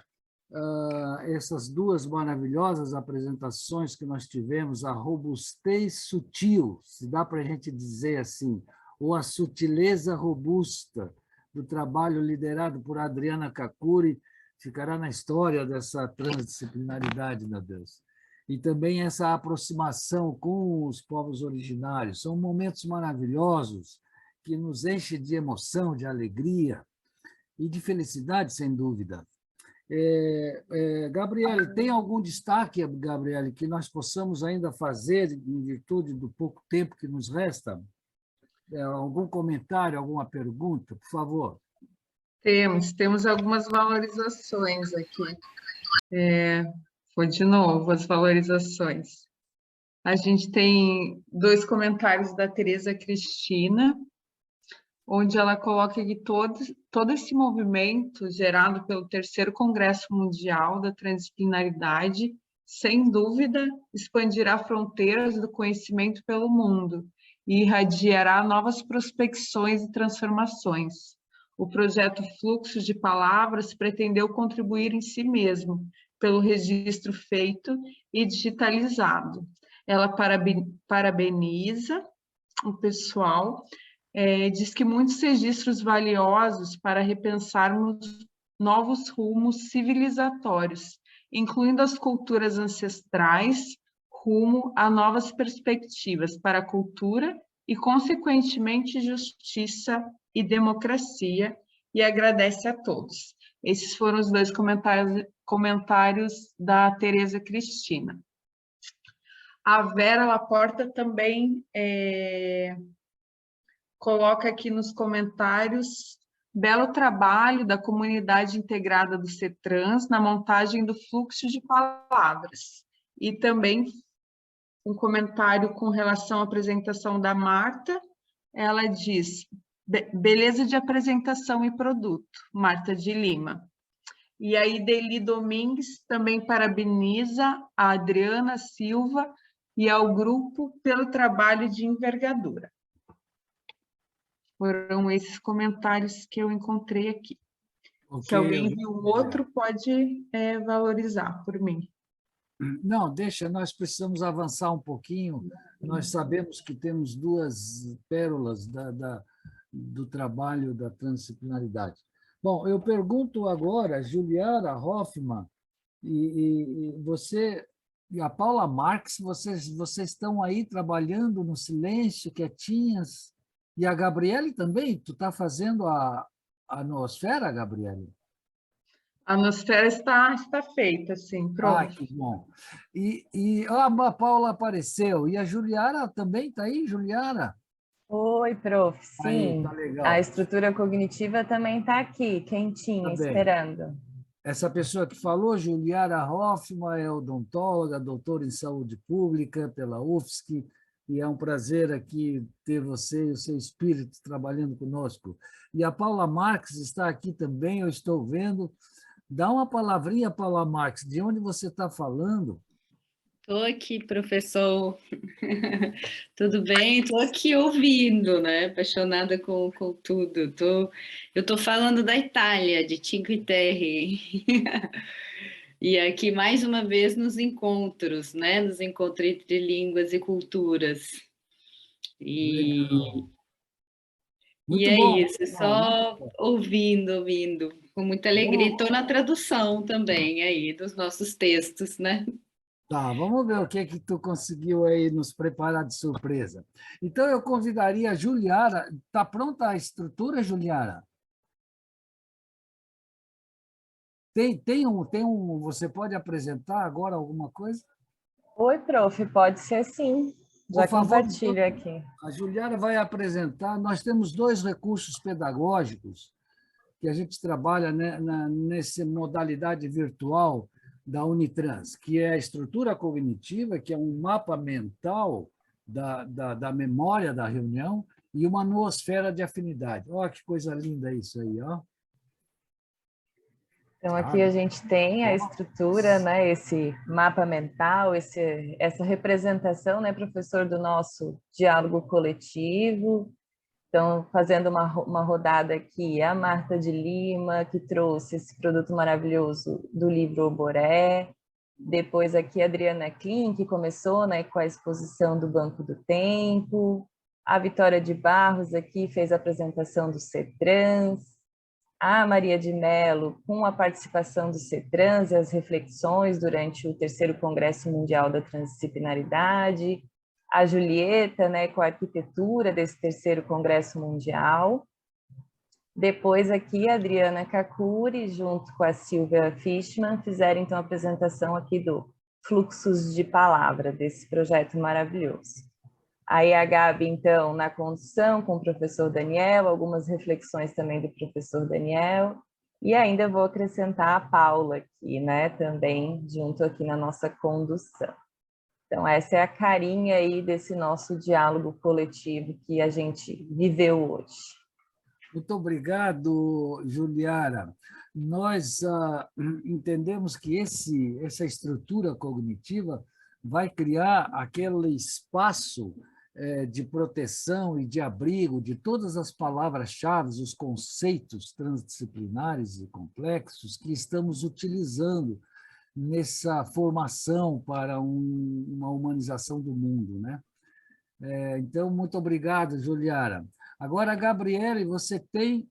a essas duas maravilhosas apresentações que nós tivemos, a robustez sutil, se dá para a gente dizer assim, ou a sutileza robusta do trabalho liderado por Adriana Kakuri, ficará na história dessa transdisciplinaridade, meu Deus. E também essa aproximação com os povos originários. São momentos maravilhosos que nos enchem de emoção, de alegria e de felicidade, sem dúvida. Gabriele, tem algum destaque, Gabriele, que nós possamos ainda fazer em virtude do pouco tempo que nos resta? Algum comentário, alguma pergunta, por favor? Temos algumas valorizações aqui. Foi de novo as valorizações. A gente tem 2 comentários da Tereza Cristina, onde ela coloca que todo esse movimento gerado pelo 3º Congresso Mundial da Transdisciplinaridade, sem dúvida, expandirá fronteiras do conhecimento pelo mundo e irradiará novas prospecções e transformações. O projeto Fluxos de Palavras pretendeu contribuir em si mesmo, pelo registro feito e digitalizado. Ela parabeniza o pessoal, diz que muitos registros valiosos para repensarmos novos rumos civilizatórios, incluindo as culturas ancestrais, rumo a novas perspectivas para a cultura e, consequentemente, justiça e democracia, e agradece a todos. Esses foram os 2 comentários da Tereza Cristina. A Vera Laporta também coloca aqui nos comentários belo trabalho da comunidade integrada do CETRANS na montagem do fluxo de palavras. E também um comentário com relação à apresentação da Marta. Ela diz, beleza de apresentação e produto, Marta de Lima. E aí, Deli Domingues também parabeniza a Adriana Silva e ao grupo pelo trabalho de envergadura. Foram esses comentários que eu encontrei aqui. Se alguém viu outro, pode valorizar por mim. Não, deixa, nós precisamos avançar um pouquinho. Nós sabemos que temos duas pérolas do trabalho da transdisciplinaridade. Bom, eu pergunto agora, Juliara Hoffmann, e você e a Paula Marx, vocês estão aí trabalhando no silêncio, quietinhas, e a Gabriele também? Tu está fazendo a noosfera, Gabriele? A noosfera está feita, sim, pronto. Ah, que bom. A Paula apareceu. E a Juliara também está aí, Juliara? Oi, prof. Sim, aí, tá legal. A estrutura cognitiva também está aqui, quentinha, Tá bem. esperando. Essa pessoa que falou, Juliara Hoffmann, é odontóloga, doutora em saúde pública pela UFSC, e é um prazer aqui ter você e o seu espírito trabalhando conosco. E a Paula Marx está aqui também, eu estou vendo. Dá uma palavrinha, Paula Marx, de onde você está falando? Estou aqui, professor. Tudo bem? Estou aqui ouvindo, né? Apaixonada com tudo. Eu estou falando da Itália, de Cinque Terre. E aqui, mais uma vez, nos encontros, né? Nos encontros entre línguas e culturas. E é bom, isso, só ouvindo, com muita alegria. Estou na tradução também aí dos nossos textos, né? Tá, vamos ver o que tu conseguiu aí nos preparar de surpresa. Então, eu convidaria a Juliara. Está pronta a estrutura, Juliara? Você pode apresentar agora alguma coisa? Oi, prof, pode ser sim. Já compartilho aqui. A Juliara vai apresentar. Nós temos 2 recursos pedagógicos que a gente trabalha, né, nessa modalidade virtual da Unitrans, que é a estrutura cognitiva, que é um mapa mental da memória da reunião, e uma noosfera de afinidade. Olha que coisa linda isso aí, ó. Então, aqui a gente tem a estrutura, né, esse mapa mental, essa representação, né, professor, do nosso diálogo coletivo. Então, fazendo uma rodada aqui, a Marta de Lima, que trouxe esse produto maravilhoso do livro Oboré. Depois aqui a Adriana Klein, que começou, né, com a exposição do Banco do Tempo. A Vitória de Barros aqui fez a apresentação do CETRANS. A Maria de Mello, com a participação do CETRANS e as reflexões durante o 3º Congresso Mundial da Transdisciplinaridade. A Julieta, né, com a arquitetura desse 3º Congresso Mundial. Depois aqui a Adriana Kakuri, junto com a Silvia Fishman, fizeram então a apresentação aqui do Fluxos de Palavra, desse projeto maravilhoso. Aí a Gabi, então, na condução com o professor Daniel, algumas reflexões também do professor Daniel, e ainda vou acrescentar a Paula aqui, né, também junto aqui na nossa condução. Então, essa é a carinha aí desse nosso diálogo coletivo que a gente viveu hoje. Muito obrigado, Juliara. Nós entendemos que essa estrutura cognitiva vai criar aquele espaço de proteção e de abrigo de todas as palavras-chave, os conceitos transdisciplinares e complexos que estamos utilizando nessa formação para uma humanização do mundo, né? Então, muito obrigado, Juliara. Agora, Gabriele, você tem...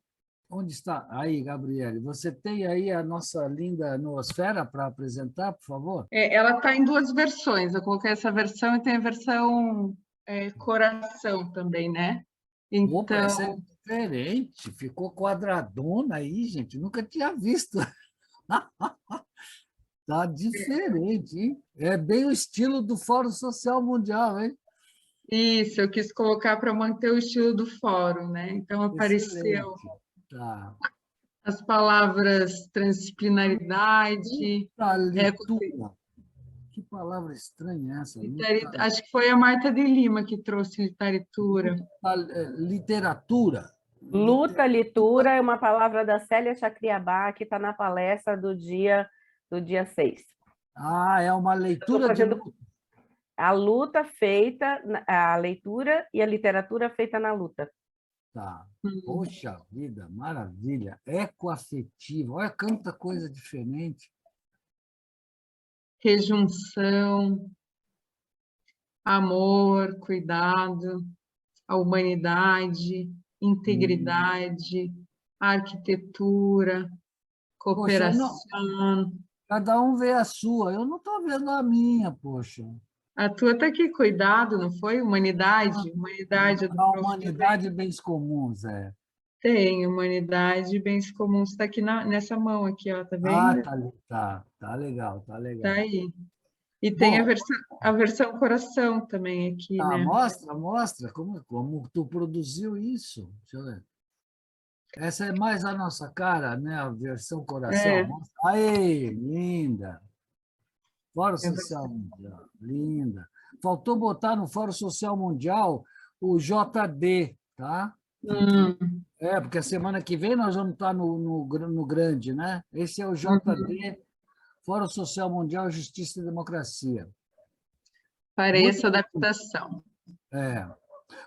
Onde está? Aí, Gabriele, você tem aí a nossa linda noosfera para apresentar, por favor? Ela está em 2 versões. Eu coloquei essa versão e tem a versão coração também, né? Então... Opa, essa é diferente. Ficou quadradona aí, gente. Nunca tinha visto. Tá diferente, hein? É bem o estilo do Fórum Social Mundial, hein? Isso, eu quis colocar para manter o estilo do fórum, né? Então apareceu Tá. As palavras transdisciplinaridade, Literatura. Que palavra estranha é essa? acho que foi a Marta de Lima que trouxe literatura. Literatura. Litura é uma palavra da Célia Chacriabá, que está na palestra do dia 6. Ah, é uma leitura de luta. A luta feita, a leitura e a literatura feita na luta. Tá. Poxa vida, maravilha. Ecoafetiva. Olha quanta coisa diferente. Rejunção, amor, cuidado, a humanidade, integridade, arquitetura, cooperação. Poxa, cada um vê a sua. Eu não estou vendo a minha, poxa. A tua está aqui, cuidado, não foi? Humanidade? Humanidade do a humanidade e bens comuns, é. Tem, humanidade e bens comuns, está aqui nessa mão aqui, ó, tá vendo? Tá legal, tá legal. Tá aí. E tem a versão coração também aqui, né? Mostra como tu produziu isso. Deixa eu ver. Essa é mais a nossa cara, né? A versão coração. Mostra. Aí, linda. Fórum Social Mundial, linda. Faltou botar no Fórum Social Mundial o JD, tá? Porque a semana que vem nós vamos estar no grande, né? Esse é o JD, Fórum Social Mundial, Justiça e Democracia. Farei essa adaptação.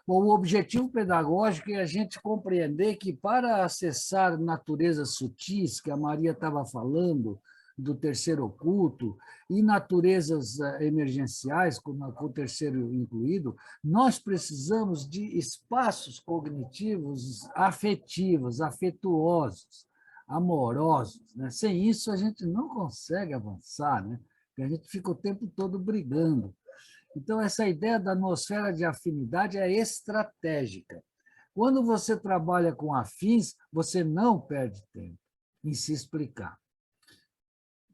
Bom, o objetivo pedagógico é a gente compreender que, para acessar naturezas sutis, que a Maria estava falando, do terceiro oculto, e naturezas emergenciais, com o terceiro incluído, nós precisamos de espaços cognitivos afetivos, afetuosos, amorosos, né? Sem isso, a gente não consegue avançar, né? Porque a gente fica o tempo todo brigando. Então, essa ideia da nosfera de afinidade é estratégica. Quando você trabalha com afins, você não perde tempo em se explicar.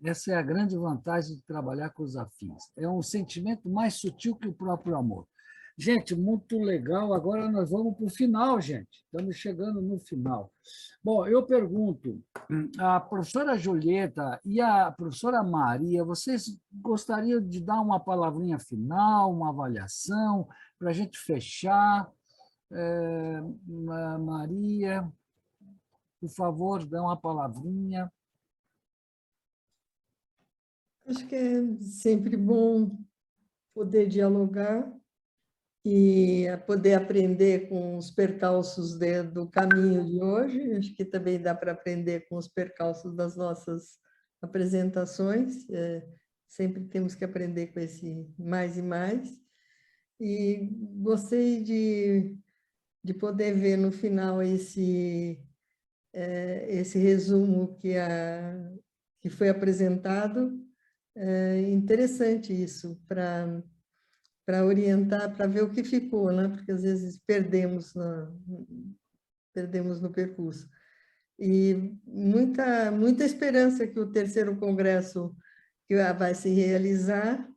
Essa é a grande vantagem de trabalhar com os afins. É um sentimento mais sutil que o próprio amor. Gente, muito legal. Agora nós vamos para o final, gente. Estamos chegando no final. Bom, eu pergunto, a professora Julieta e a professora Maria, vocês gostariam de dar uma palavrinha final, uma avaliação, para a gente fechar? Maria, por favor, dá uma palavrinha. Acho que é sempre bom poder dialogar e poder aprender com os percalços do caminho de hoje. Acho que também dá para aprender com os percalços das nossas apresentações. Sempre temos que aprender com esse mais e mais. E gostei de poder ver no final esse resumo que foi apresentado. É interessante isso, para orientar, para ver o que ficou, né? Porque às vezes perdemos no percurso. E muita esperança que o terceiro congresso que vai se realizar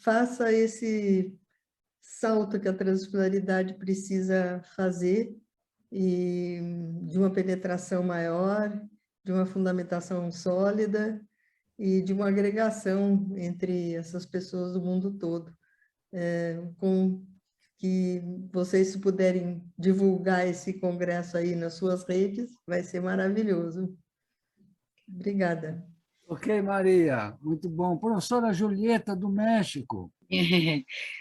faça esse salto que a transdisciplinaridade precisa fazer, e de uma penetração maior, de uma fundamentação sólida, e de uma agregação entre essas pessoas do mundo todo. Com que vocês, se puderem divulgar esse congresso aí nas suas redes, vai ser maravilhoso. Obrigada. Ok, Maria, muito bom. Professora Julieta, do México.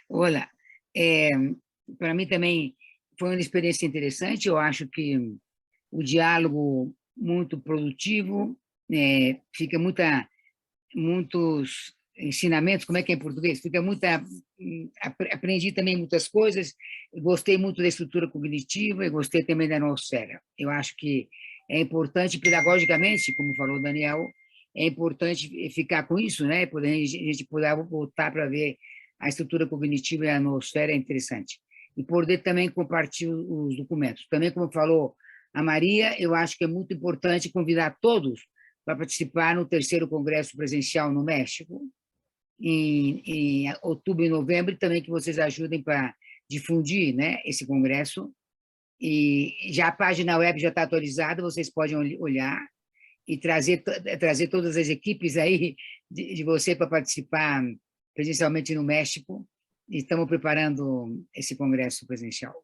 Olá, para mim também foi uma experiência interessante. Eu acho que o diálogo muito produtivo, fica muitos ensinamentos, como é que é em português? Aprendi também muitas coisas, gostei muito da estrutura cognitiva e gostei também da nosfera. Eu acho que é importante, pedagogicamente, como falou o Daniel, é importante ficar com isso, né? A gente poder voltar para ver a estrutura cognitiva e a nosfera, é interessante. E poder também compartilhar os documentos. Também, como falou a Maria, eu acho que é muito importante convidar todos para participar no terceiro congresso presencial no México, em outubro e novembro, e também que vocês ajudem para difundir, né, esse congresso, E já a página web já está atualizada, vocês podem olhar e trazer todas as equipes aí de você para participar presencialmente no México. E estamos preparando esse congresso presencial.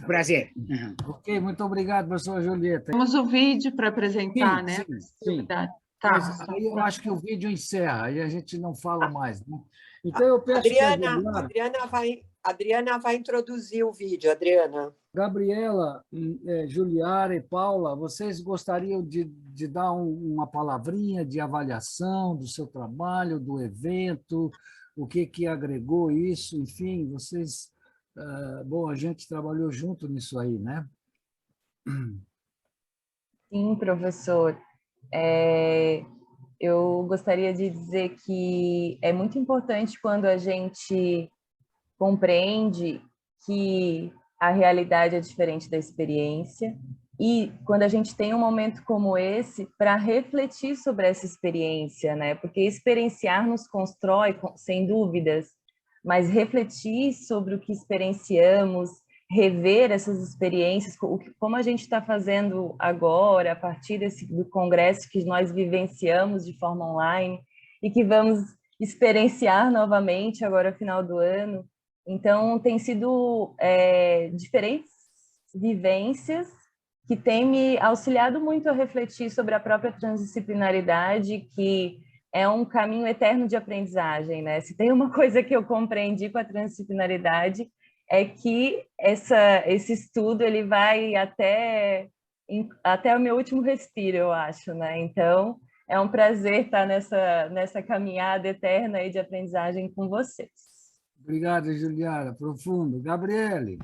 Prazer. Uhum. Ok, muito obrigado, professora Julieta. Temos o vídeo para apresentar, Sim, né? sim. Tá. Mas aí eu acho que o vídeo encerra, aí a gente não fala mais, né? Então eu peço que a Juliana... Adriana vai introduzir o vídeo, Adriana. Gabriela, Juliara e Paula, vocês gostariam de dar uma palavrinha de avaliação do seu trabalho, do evento, o que agregou isso, enfim, vocês... Bom, a gente trabalhou junto nisso aí, né? Sim, professor. Eu gostaria de dizer que é muito importante quando a gente compreende que a realidade é diferente da experiência e quando a gente tem um momento como esse para refletir sobre essa experiência, né? Porque experienciar nos constrói, sem dúvidas, mas refletir sobre o que experienciamos, rever essas experiências, como a gente está fazendo agora, a partir do congresso que nós vivenciamos de forma online e que vamos experienciar novamente agora no final do ano. Então, tem sido diferentes vivências que têm me auxiliado muito a refletir sobre a própria transdisciplinaridade, que é um caminho eterno de aprendizagem, né? Se tem uma coisa que eu compreendi com a transdisciplinaridade, é que esse estudo ele vai até o meu último respiro, eu acho, né? Então, é um prazer estar nessa caminhada eterna aí de aprendizagem com vocês. Obrigado, Juliara. Profundo. Gabriele.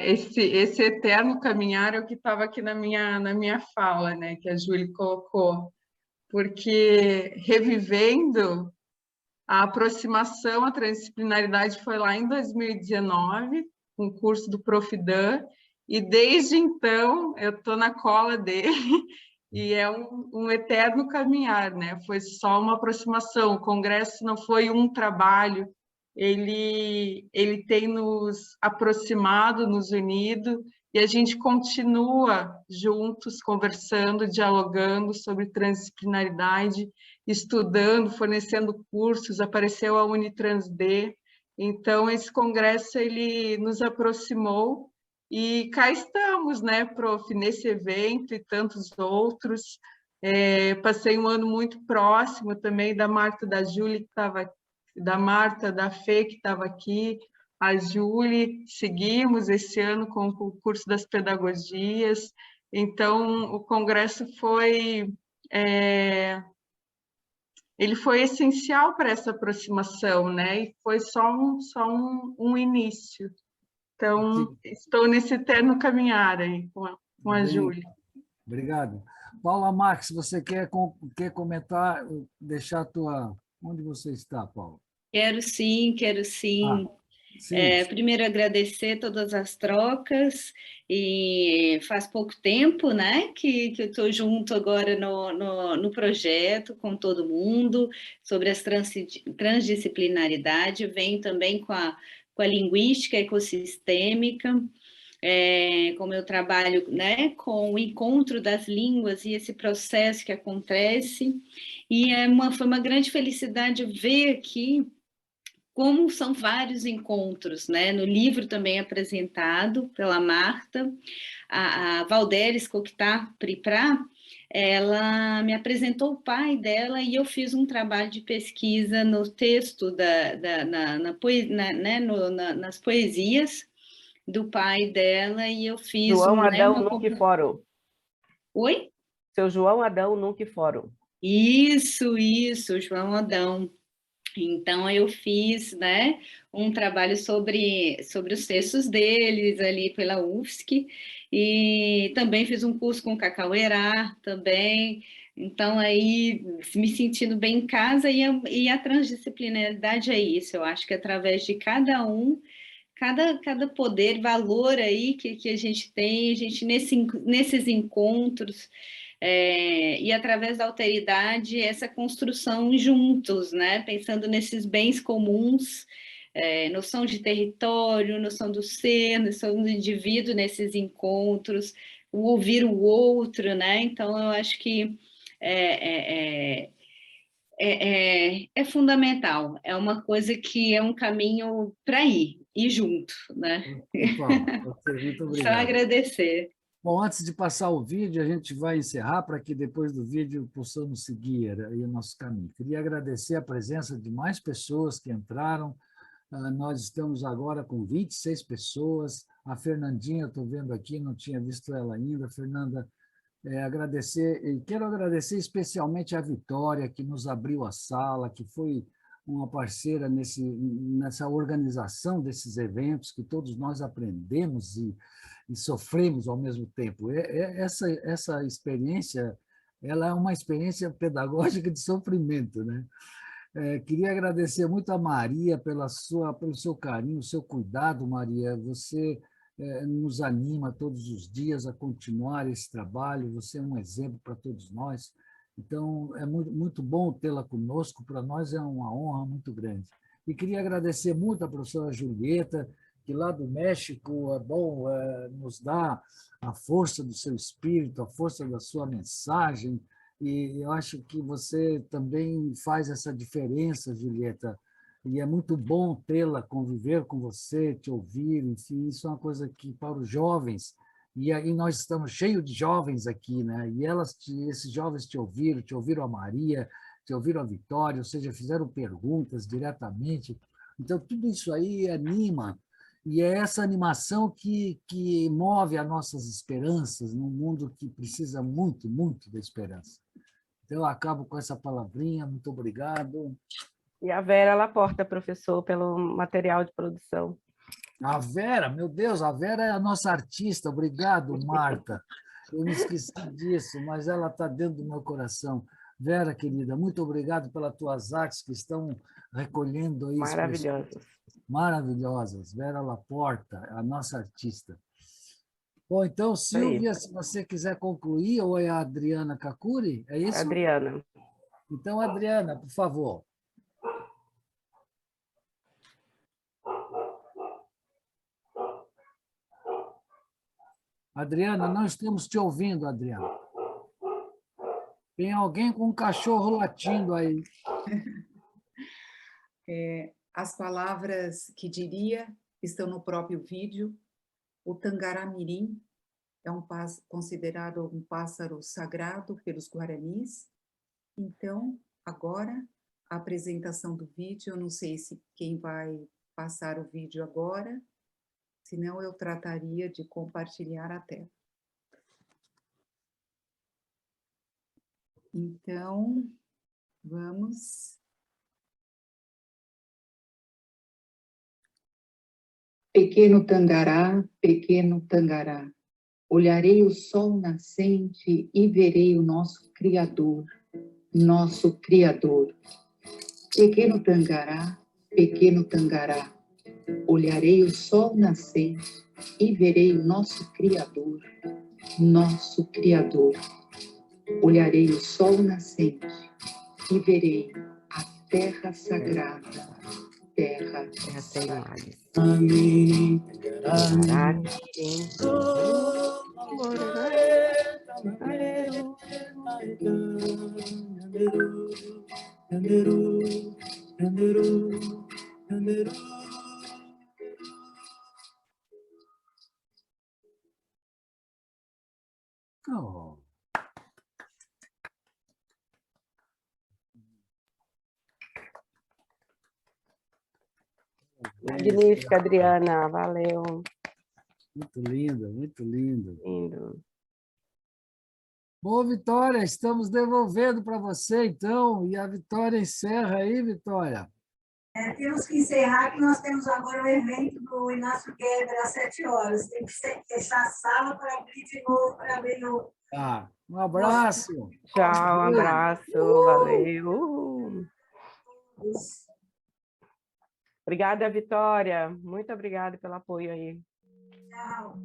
Esse eterno caminhar é o que estava aqui na minha fala, né? Que a Júlia colocou. Porque revivendo a aproximação à transdisciplinaridade foi lá em 2019, com o curso do Prof. Dan, e desde então eu estou na cola dele, e é um eterno caminhar, né? Foi só uma aproximação, o congresso não foi um trabalho, ele tem nos aproximado, nos unido, e a gente continua juntos, conversando, dialogando sobre transdisciplinaridade, estudando, fornecendo cursos, apareceu a Unitransd. Então, esse congresso ele nos aproximou e cá estamos, né, prof, nesse evento e tantos outros. Passei um ano muito próximo também da Marta, da Júlia, que estava, da Marta, da Fê, que estava aqui, a Júlia, seguimos esse ano com o curso das pedagogias. Então, o congresso foi... ele foi essencial para essa aproximação, né? E foi só um início. Então, estou nesse eterno caminhar aí com a Júlia. Obrigado. Paula Marques, você quer comentar, deixar a tua... Onde você está, Paula? Quero sim, quero sim. Primeiro, agradecer todas as trocas, e faz pouco tempo, né, que eu estou junto agora no projeto com todo mundo, sobre as transdisciplinaridade, venho também com a linguística ecossistêmica, como eu trabalho, né, com o encontro das línguas e esse processo que acontece, e foi uma grande felicidade ver aqui como são vários encontros, né? No livro também apresentado pela Marta, a Valdéres Coctá Priprá, ela me apresentou o pai dela e eu fiz um trabalho de pesquisa no texto, nas poesias do pai dela, e eu fiz... João Adão Nunca Fórum. Oi? Seu João Adão Nunca Fórum. Isso, João Adão. Então, eu fiz, né, um trabalho sobre os textos deles ali pela UFSC, e também fiz um curso com Cacauerá também. Então, aí, me sentindo bem em casa, e a transdisciplinaridade é isso. Eu acho que através de cada um, cada poder, valor aí que a gente tem, a gente nesses encontros, e através da alteridade, essa construção juntos, né? Pensando nesses bens comuns, noção de território, noção do ser, noção do indivíduo nesses encontros, o ouvir o outro, né? Então, eu acho que é fundamental, é uma coisa que é um caminho para ir junto, né? Muito Só obrigado. agradecer. Bom, antes de passar o vídeo, a gente vai encerrar para que depois do vídeo possamos seguir aí o nosso caminho. Queria agradecer a presença de mais pessoas que entraram. Nós estamos agora com 26 pessoas. A Fernandinha, estou vendo aqui, não tinha visto ela ainda. Fernanda, quero agradecer especialmente a Vitória, que nos abriu a sala, que foi uma parceira nessa organização desses eventos, que todos nós aprendemos e sofremos ao mesmo tempo. Essa experiência, ela é uma experiência pedagógica de sofrimento, né? Queria agradecer muito a Maria pelo seu carinho, o seu cuidado, Maria. Você nos anima todos os dias a continuar esse trabalho, você é um exemplo para todos nós. Então, é muito, muito bom tê-la conosco, para nós é uma honra muito grande. E queria agradecer muito à professora Julieta, que lá do México nos dá a força do seu espírito, a força da sua mensagem, e eu acho que você também faz essa diferença, Julieta, e é muito bom tê-la, conviver com você, te ouvir, enfim, isso é uma coisa que para os jovens, e aí nós estamos cheios de jovens aqui, né? E esses jovens te ouviram a Maria, te ouviram a Vitória, ou seja, fizeram perguntas diretamente, então tudo isso aí anima, e é essa animação que move as nossas esperanças num mundo que precisa muito, muito da esperança. Então, eu acabo com essa palavrinha. Muito obrigado. E a Vera Laporta, professor, pelo material de produção. A Vera, meu Deus, a Vera é a nossa artista. Obrigado, Marta. Eu me esqueci disso, mas ela está dentro do meu coração. Vera, querida, muito obrigado pelas tuas artes que estão recolhendo aí. Maravilhosas. Maravilhosas. Vera Laporta, a nossa artista. Bom, então, Silvia, se você quiser concluir, ou é a Adriana Kakuri? É isso? Adriana. Então, Adriana, por favor. Adriana, não estamos te ouvindo, Adriana. Tem alguém com um cachorro latindo aí. As palavras que diria estão no próprio vídeo. O tangará-mirim é considerado um pássaro sagrado pelos guaranis. Então, agora, a apresentação do vídeo, eu não sei se quem vai passar o vídeo agora, senão eu trataria de compartilhar a tela. Então, vamos. Pequeno tangará, olharei o sol nascente e verei o nosso Criador, nosso Criador. Pequeno tangará, olharei o sol nascente e verei o nosso Criador, nosso Criador. Olharei o sol nascente e verei a terra sagrada, terra sem males. Amém. Oh. Magnífica, Adriana, valeu. Muito lindo, muito lindo. Lindo. Bom, Vitória, estamos devolvendo para você, então, e a Vitória encerra aí, Vitória. Temos que encerrar, que nós temos agora o evento do Inácio Guedes às 7 horas. Tem que fechar a sala para abrir de novo, para ver o... Um abraço. Tchau, um abraço, valeu. Obrigada, Vitória. Muito obrigada pelo apoio aí. Tchau.